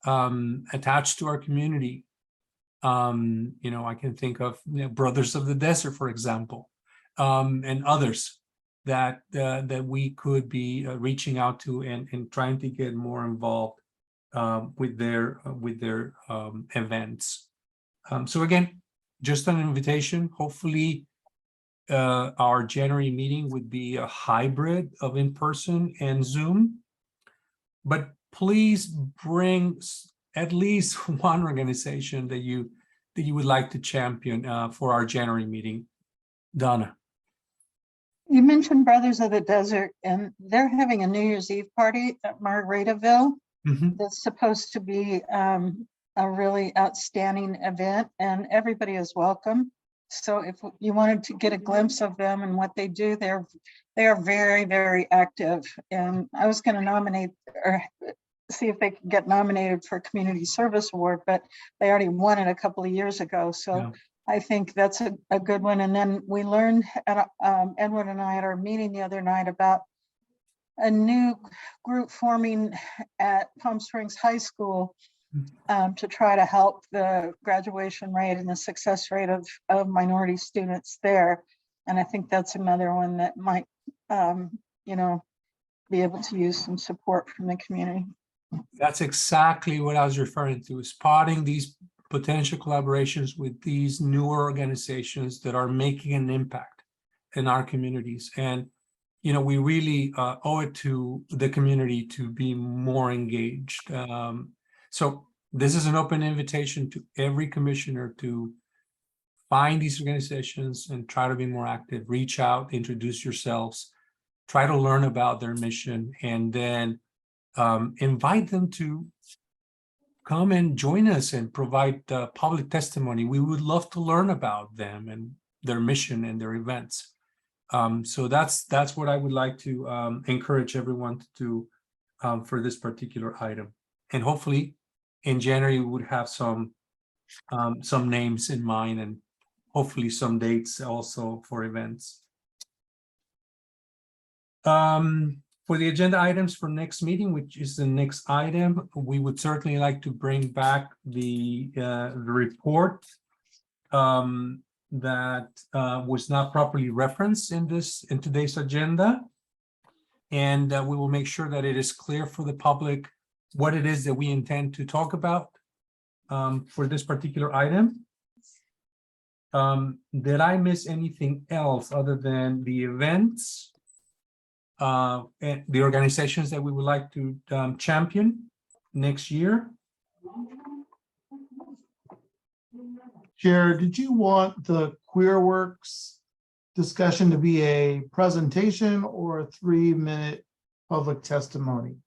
attached to our community. I can think of Brothers of the Desert, for example, and others that we could be reaching out to and trying to get more involved with their events. So again, just an invitation. Hopefully, our January meeting would be a hybrid of in-person and Zoom. But please bring at least one organization that you would like to champion for our January meeting. Donna. You mentioned Brothers of the Desert, and they're having a New Year's Eve party at Margaritaville. That's supposed to be a really outstanding event, and everybody is welcome. So if you wanted to get a glimpse of them and what they do, they are very, very active. And I was going to nominate or see if they could get nominated for a community service award, but they already won it a couple of years ago. So Yeah. I think that's a good one. And then we learned at Edward and I at our meeting the other night about a new group forming at Palm Springs High School to try to help the graduation rate and the success rate of minority students there. And I think that's another one that might, you know, be able to use some support from the community. That's exactly what I was referring to, spotting these potential collaborations with these newer organizations that are making an impact in our communities. And, you know, we really owe it to the community to be more engaged. So this is an open invitation to every commissioner to find these organizations and try to be more active, reach out, introduce yourselves, try to learn about their mission, and then invite them to come and join us and provide public testimony. We would love to learn about them and their mission and their events. So that's what I would like to encourage everyone to do for this particular item. And hopefully in January, we would have some names in mind and hopefully some dates also for events. For the agenda items for next meeting, which is the next item, we would certainly like to bring back the report that was not properly referenced in today's agenda. And we will make sure that it is clear for the public what it is that we intend to talk about for this particular item. Did I miss anything else other than the events? And the organizations that we would like to champion next year? Chair, did you want the QueerWorks discussion to be a presentation or a 3-minute public testimony?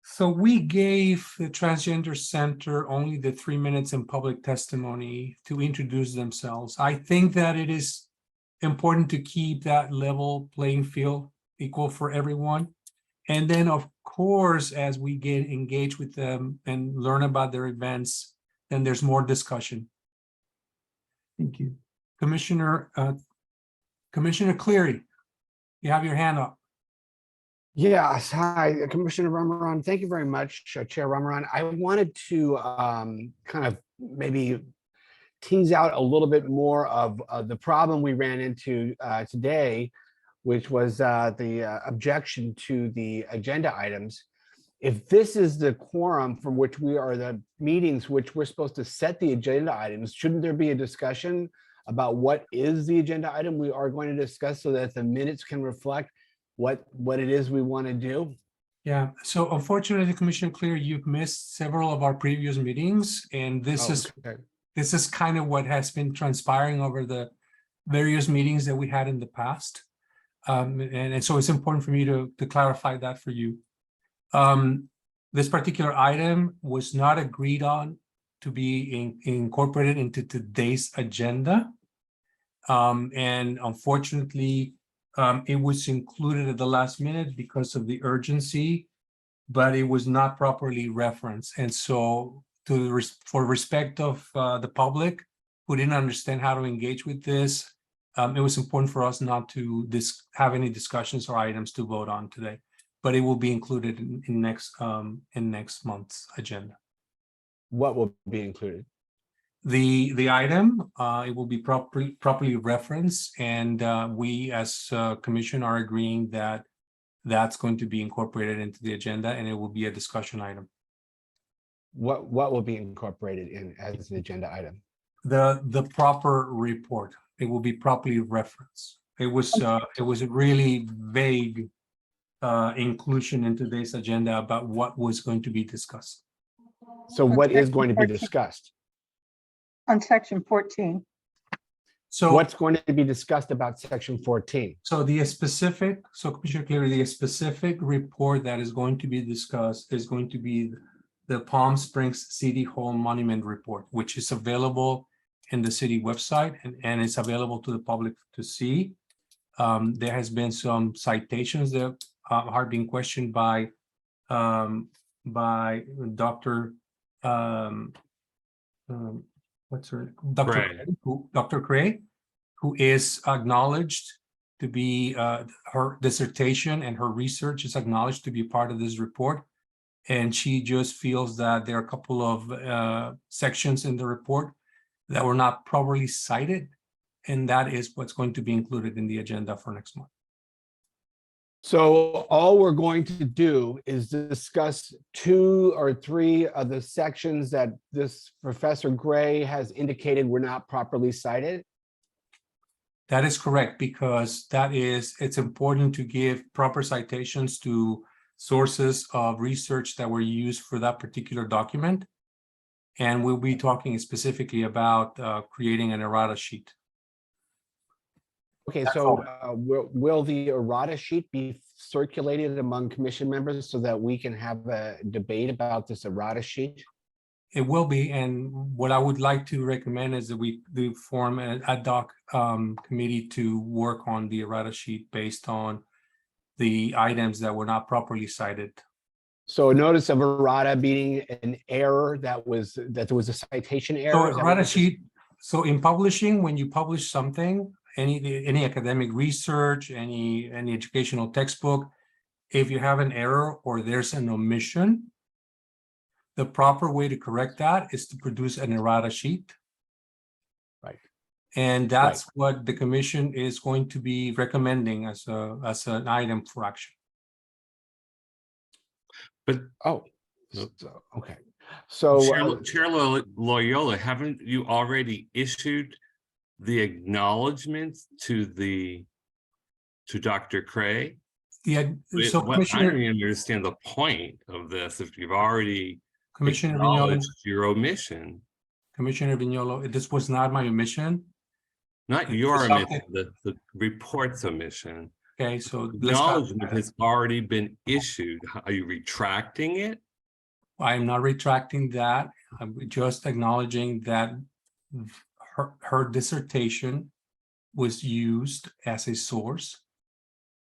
So we gave the Transgender Center only the 3 minutes in public testimony to introduce themselves. I think that it is important to keep that level playing field equal for everyone. And then, of course, as we get engaged with them and learn about their events, then there's more discussion. Thank you. Commissioner Cleary, you have your hand up. Yes, hi, Commissioner Ramaran. Thank you very much, Chair Ramaran. I wanted to kind of maybe tease out a little bit more of the problem we ran into today, which was the objection to the agenda items. If this is the quorum from which we are the meetings which we're supposed to set the agenda items, shouldn't there be a discussion about what is the agenda item we are going to discuss so that the minutes can reflect what it is we want to do? Yeah, so unfortunately, Commissioner Cleary, you've missed several of our previous meetings, and this is kind of what has been transpiring over the various meetings that we had in the past. And so it's important for me to clarify that for you. This particular item was not agreed on to be incorporated into today's agenda. And unfortunately, it was included at the last minute because of the urgency, but it was not properly referenced. And so for respect of the public who didn't understand how to engage with this, it was important for us not to have any discussions or items to vote on today, but it will be included in next month's agenda. What will be included? The item, it will be properly referenced, and we as a commission are agreeing that that's going to be incorporated into the agenda, and it will be a discussion item. What will be incorporated in as an agenda item? The proper report. It will be properly referenced. It was a really vague inclusion in today's agenda about what was going to be discussed. So what is going to be discussed? On section 14. So what's going to be discussed about section 14? So Commissioner Cleary, the specific report that is going to be discussed is going to be the Palm Springs City Hall Monument Report, which is available in the city website and it's available to the public to see. There has been some citations that are being questioned by Dr. What's her, Dr. Cray. Cray, Dr. Cray, who is acknowledged to be her dissertation and her research is acknowledged to be part of this report. And she just feels that there are a couple of sections in the report that were not properly cited. And that is what's going to be included in the agenda for next month. So all we're going to do is discuss 2 or 3 of the sections that this Professor Gray has indicated were not properly cited. That is correct, because it's important to give proper citations to sources of research that were used for that particular document. And we'll be talking specifically about creating an errata sheet. Okay, That's so will the errata sheet be circulated among commission members so that we can have a debate about this errata sheet? It will be, and what I would like to recommend is that we do form an ad hoc committee to work on the errata sheet based on the items that were not properly cited. So a notice of errata being an error that there was a citation error? So Is that errata what sheet, so in publishing, when you publish something, any academic research, any educational textbook, if you have an error or there's an omission, the proper way to correct that is to produce an errata sheet. Right. And that's what the commission is going to be recommending as an item for action. But okay. So Chair Loyola, haven't you already issued the acknowledgement to Dr. Cray? Yeah, so I don't Commissioner, even understand the point of this if you've already Commissioner Vignolo, acknowledged your omission. Commissioner Vignolo, this was not my omission. Not your omission, the report's omission. Okay, so let's Acknowledgement has already been issued. Are you retracting it? I'm not retracting that. I'm just acknowledging that her dissertation was used as a source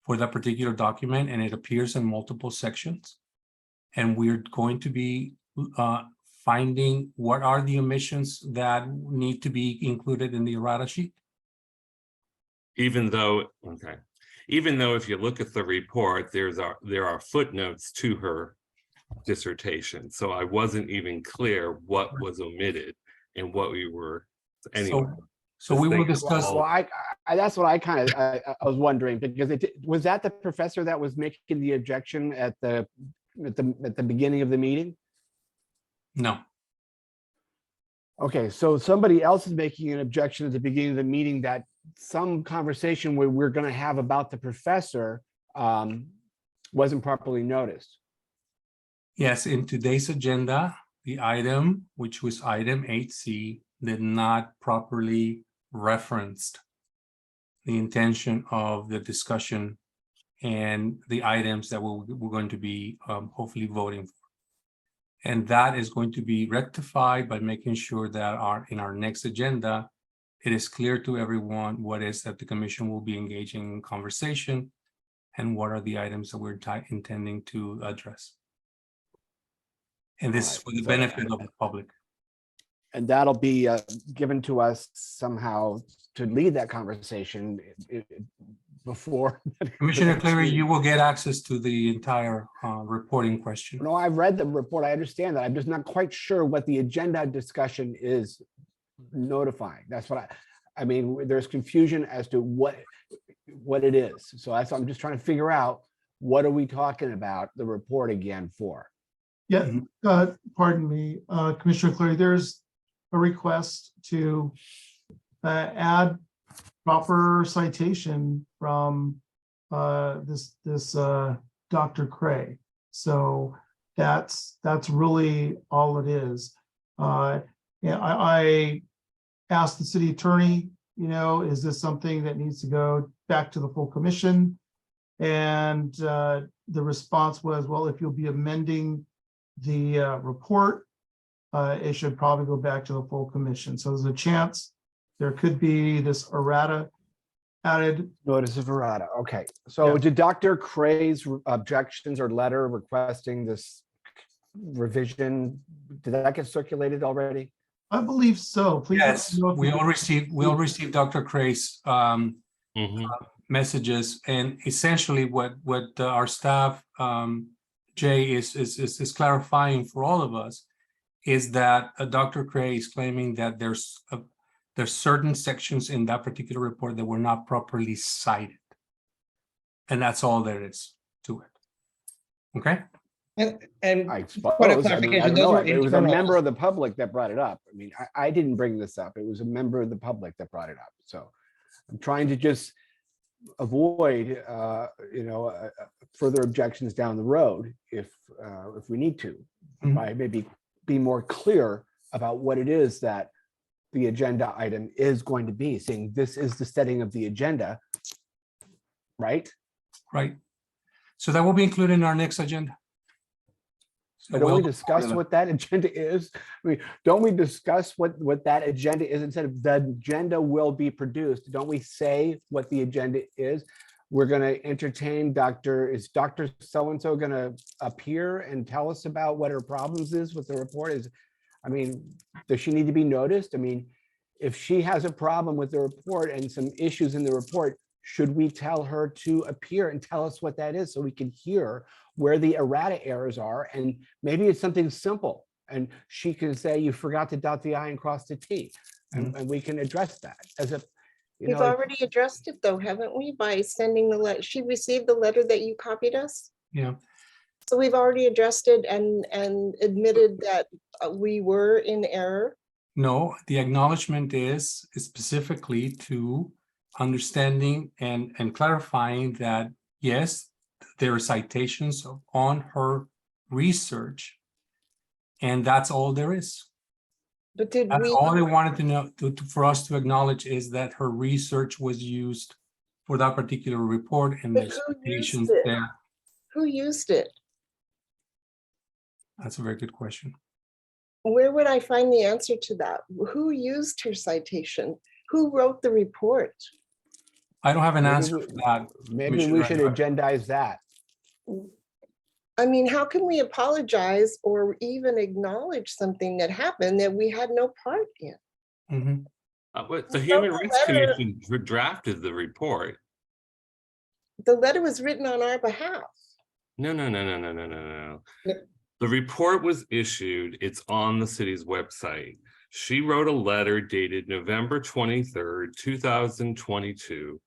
for that particular document, and it appears in multiple sections. And we're going to be finding what are the omissions that need to be included in the errata sheet. Even though if you look at the report, there are footnotes to her dissertation. So I wasn't even clear what was omitted and what we were anyway. So we will discuss. well, that's what I was wondering, because was that the professor that was making the objection at the beginning of the meeting? No. Okay, so somebody else is making an objection at the beginning of the meeting that some conversation we're going to have about the professor wasn't properly noticed. Yes, in today's agenda, the item, which was item 8C, did not properly referenced the intention of the discussion and the items that we're going to be hopefully voting for. And that is going to be rectified by making sure that in our next agenda, it is clear to everyone what is that the commission will be engaging in conversation and what are the items that we're intending to address. And this is for the benefit of the public. And that'll be given to us somehow to lead that conversation before. Commissioner Cleary, you will get access to the entire reporting question. No, I've read the report. I understand that. I'm just not quite sure what the agenda discussion is notifying. That's what I mean, there's confusion as to what it is. So I'm just trying to figure out, what are we talking about the report again for? Yeah, pardon me, Commissioner Cleary, there's a request to add proper citation from this Dr. Cray. So that's really all it is. Yeah, I asked the city attorney, is this something that needs to go back to the full commission? And the response was, well, if you'll be amending the report, it should probably go back to the full commission. So there's a chance there could be this errata added. Notice of errata. Okay, so Yeah. did Dr. Cray's objections or letter requesting this revision, did that get circulated already? I believe so. Please. let Yes, me know if we you- all received Dr. Cray's Mhm. messages, and essentially what our staff, Jay, is clarifying for all of us is that Dr. Cray is claiming that there's certain sections in that particular report that were not properly cited. And that's all there is to it. Okay? And I suppose. point of I mean, I clarification, don't those know. were It was a internal. member of the public that brought it up. I mean, I didn't bring this up. It was a member of the public that brought it up. So I'm trying to just avoid, further objections down the road if we need to, Mhm. by maybe be more clear about what it is that the agenda item is going to be, saying this is the setting of the agenda, right? Right. So that will be included in our next agenda. So But don't we we'll- discuss what that agenda is? I mean, don't we discuss what that agenda is instead of the agenda will be produced? Don't we say what the agenda is? We're going to entertain is Dr. So-and-so going to appear and tell us about what her problems is with the report? I mean, does she need to be noticed? I mean, if she has a problem with the report and some issues in the report, should we tell her to appear and tell us what that is so we can hear where the errata errors are? And maybe it's something simple and she can say, you forgot to dot the I and cross the T. And we can address that as a, We've already addressed it though, haven't we? By sending the letter, she received the letter that you copied us. Yeah, So we've already addressed it and admitted that we were in error. no, the acknowledgement is specifically to understanding and clarifying that, yes, there are citations on her research. And that's all there is. But did That's we, all they wanted to know, for us to acknowledge is that her research was used for that particular report and But there's who used citations it? there. who used it? That's a very good question. Where would I find the answer to that? Who used her citation? Who wrote the report? I don't have an Maybe answer we- for that. maybe we should Commissioner. agendize that. I mean, how can we apologize or even acknowledge something that happened that we had no part in? Mhm. But the So Human the Rights letter- Commission drafted the report. The letter was written on our behalf. No. Yep. The report was issued. It's on the city's website. She wrote a letter dated November 23rd, 2022,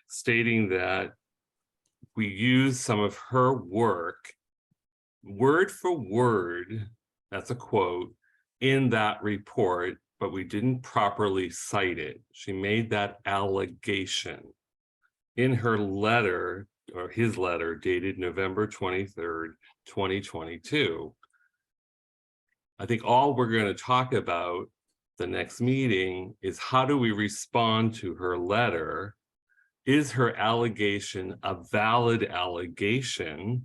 stating that we used some of her work, word for word, that's a quote, in that report, but we didn't properly cite it. She made that allegation in her letter, or his letter dated November 23rd, 2022. I think all we're going to talk about the next meeting is how do we respond to her letter? Is her allegation a valid allegation?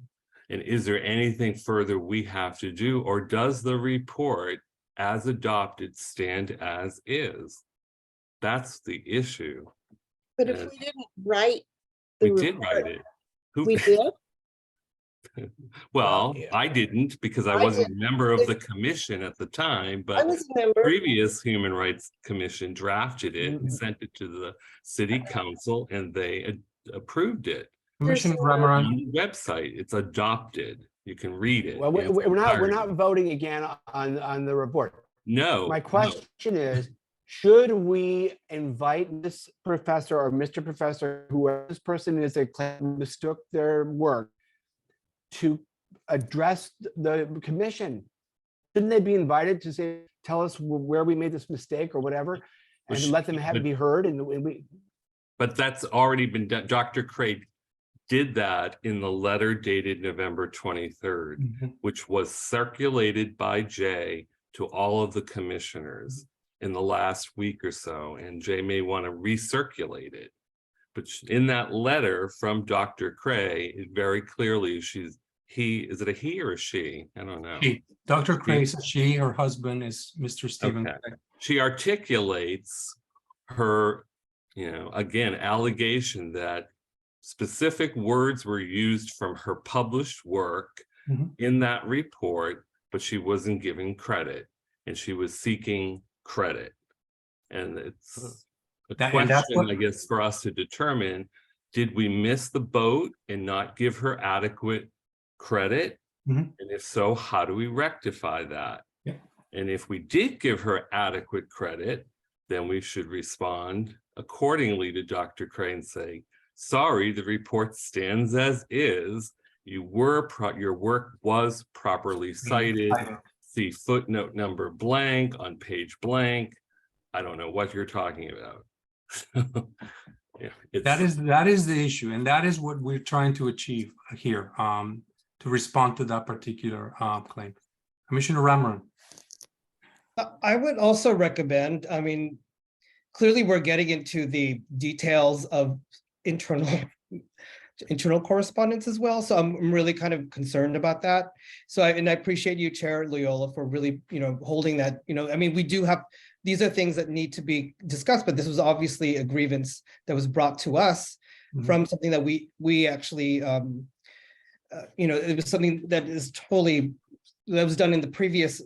And is there anything further we have to do? Or does the report as adopted stand as is? That's the issue. But if Yes. we didn't write the We did report, write it. Who- we did? Well, yeah. I didn't because I I wasn't a did. member of the commission at the time, I but was a member. previous Human Rights Commission drafted it and sent it to the city council and they approved it. Commissioner There's, Ramaran, On the website, it's adopted. You can read it. Well, in its we're not entirety. voting again on the report. No. My no. question is, should we invite this professor or Mr. Professor, whoever this person is that mistook their work, to address the commission? Shouldn't they be invited to say, tell us where we made this mistake or whatever, and Well, let them have it be heard? And we, But that's already been done. Dr. Craig did that in the letter dated November 23rd, Mhm. which was circulated by Jay to all of the commissioners in the last week or so, and Jay may want to recirculate it. But in that letter from Dr. Cray, it very clearly is it a he or a she? I don't know. Dr. Cray says she, her husband is Mr. Stephen. Okay. Cray. She articulates her, again, allegation that specific words were used from her published work Mhm. in that report, but she wasn't given credit and she was seeking credit. And it's a And that's question, what- I guess, for us to determine, did we miss the boat and not give her adequate credit? Mhm. And if so, how do we rectify that? Yeah. And if we did give her adequate credit, then we should respond accordingly to Dr. Cray and say, sorry, the report stands as is. Your work was properly cited. See footnote number blank on page blank. I don't know what you're talking about. Yeah, That is the issue, and that is what we're trying to achieve here, to respond to that particular claim. Commissioner Ramron. I would also recommend, I mean, clearly we're getting into the details of internal correspondence as well. So I'm really kind of concerned about that. So I appreciate you, Chair Loyola, for really, holding that, I mean, we do have, these are things that need to be discussed, but this was obviously a grievance that was brought to us Mhm. from something that we actually, it was something that is totally, that was done in the previous,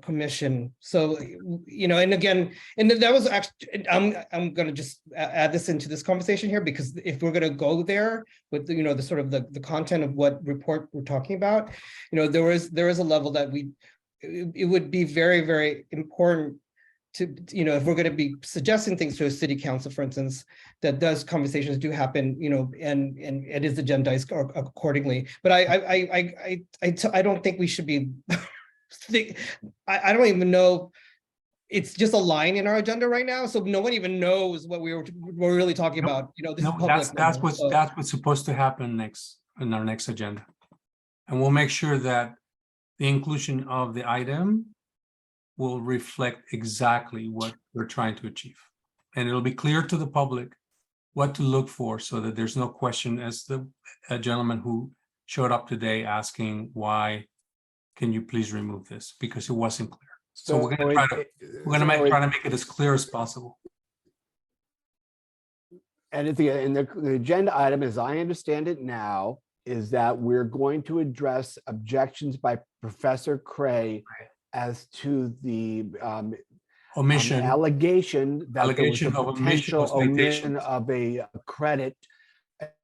commission. So, and again, and that was actually, I'm going to just add this into this conversation here, because if we're going to go there with, the sort of the content of what report we're talking about, there is a level that it would be very, very important to, if we're going to be suggesting things to a city council, for instance, that those conversations do happen, and it is agendized accordingly. But I don't think we should be, I don't even know. It's just a line in our agenda right now, so no one even knows what we're really talking about. This is No, public. that's now, what's supposed to happen next in our next agenda. And we'll make sure that the inclusion of the item will reflect exactly what we're trying to achieve. And it'll be clear to the public what to look for, so that there's no question, as the gentleman who showed up today asking, why can you please remove this? Because it wasn't clear. So we're gonna try to try to make it as clear as possible. And the agenda item, as I understand it now, is that we're going to address objections by Professor Cray as to the Omission. allegation that there was a Allegation of omission potential of omission citations. of a credit,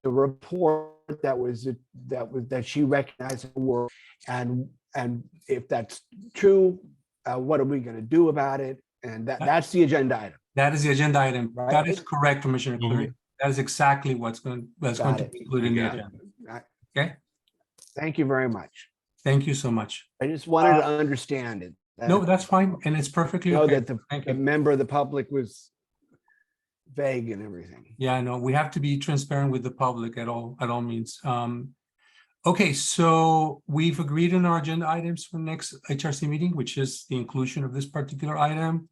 the report that she recognized her work, and if that's true, what are we going to do about it? And that's the agenda item. That is the agenda item. Right. That is correct, Commissioner Cleary. That is exactly that's going Got to it. be included in the Got it. agenda. Okay, Thank you very much. thank you so much. I just wanted to understand it. No, that's fine, and it's perfectly Know okay. that Thank the you. member of the public was vague and everything. Yeah, I know. We have to be transparent with the public at all means. Okay, so we've agreed on our agenda items for next HRC meeting, which is the inclusion of this particular item.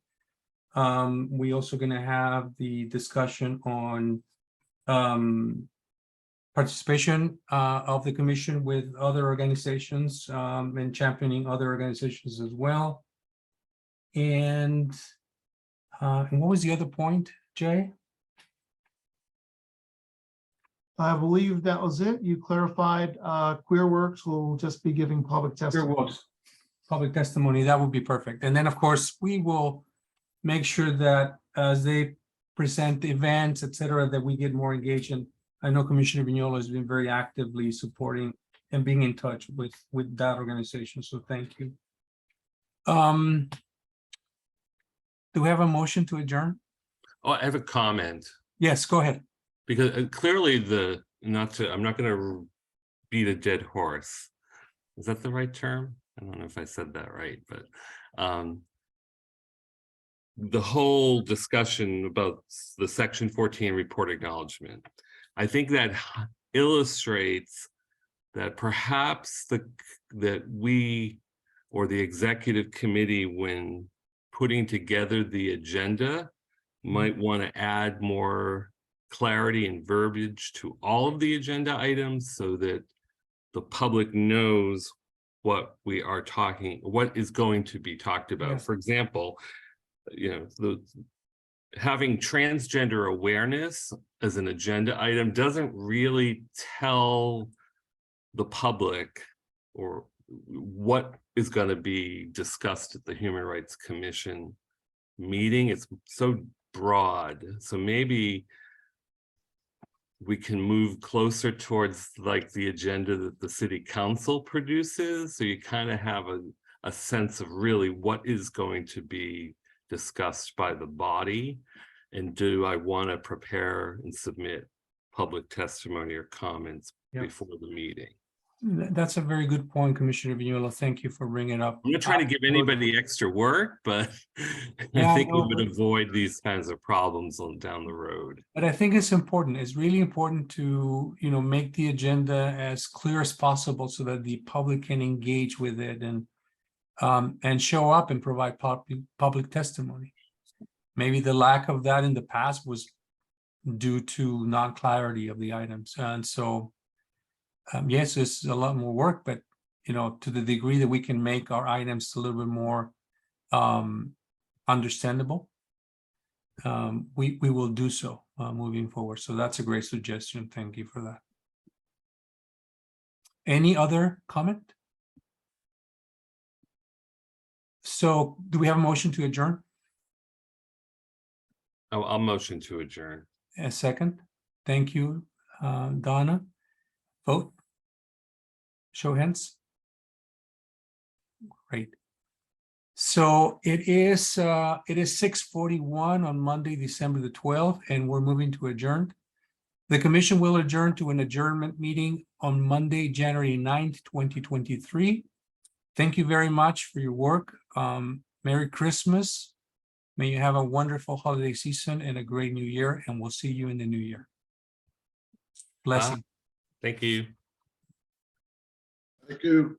We also gonna have the discussion on participation of the commission with other organizations and championing other organizations as well. And what was the other point, Jay? I believe that was it. You clarified, QueerWorks will just be giving public There testimony. was public testimony. That would be perfect. And then, of course, we will make sure that as they present events, et cetera, that we get more engaged. And I know Commissioner Vignola has been very actively supporting and being in touch with that organization. So thank you. Do we have a motion to adjourn? Oh, I have a comment. Yes, go ahead. Because clearly I'm not gonna beat a dead horse. Is that the right term? I don't know if I said that right, but the whole discussion about the Section 14 report acknowledgement, I think that illustrates that perhaps that we or the executive committee, when putting together the agenda, might want to add more clarity and verbiage to all of the agenda items, so that the public knows what we are talking, what is going to be talked about. Yes. For example, having transgender awareness as an agenda item doesn't really tell the public or what is going to be discussed at the Human Rights Commission meeting. It's so broad. So maybe we can move closer towards like the agenda that the city council produces. So you kind of have a sense of really what is going to be discussed by the body. And do I want to prepare and submit public testimony or comments Yeah. before the meeting? That's a very good point, Commissioner Vignola. Thank you for bringing it up. I'm not trying to give anybody extra work, but Yeah, I think we no, would but- avoid these kinds of problems down the road. But I think it's important. It's really important to, make the agenda as clear as possible so that the public can engage with it and show up and provide public testimony. Maybe the lack of that in the past was due to non-clarity of the items. And so, yes, it's a lot more work, but, to the degree that we can make our items a little bit more understandable, we will do so moving forward. So that's a great suggestion. Thank you for that. Any other comment? So do we have a motion to adjourn? I'll motion to adjourn. A second. Thank you, Donna. Vote. Show hands. Great. So it is 6:41 on Monday, December the 12th, and we're moving to adjourn. The commission will adjourn to an adjournment meeting on Monday, January 9th, 2023. Thank you very much for your work. Merry Christmas. May you have a wonderful holiday season and a great new year, and we'll see you in the new year. Blessing. Thank you. Thank you.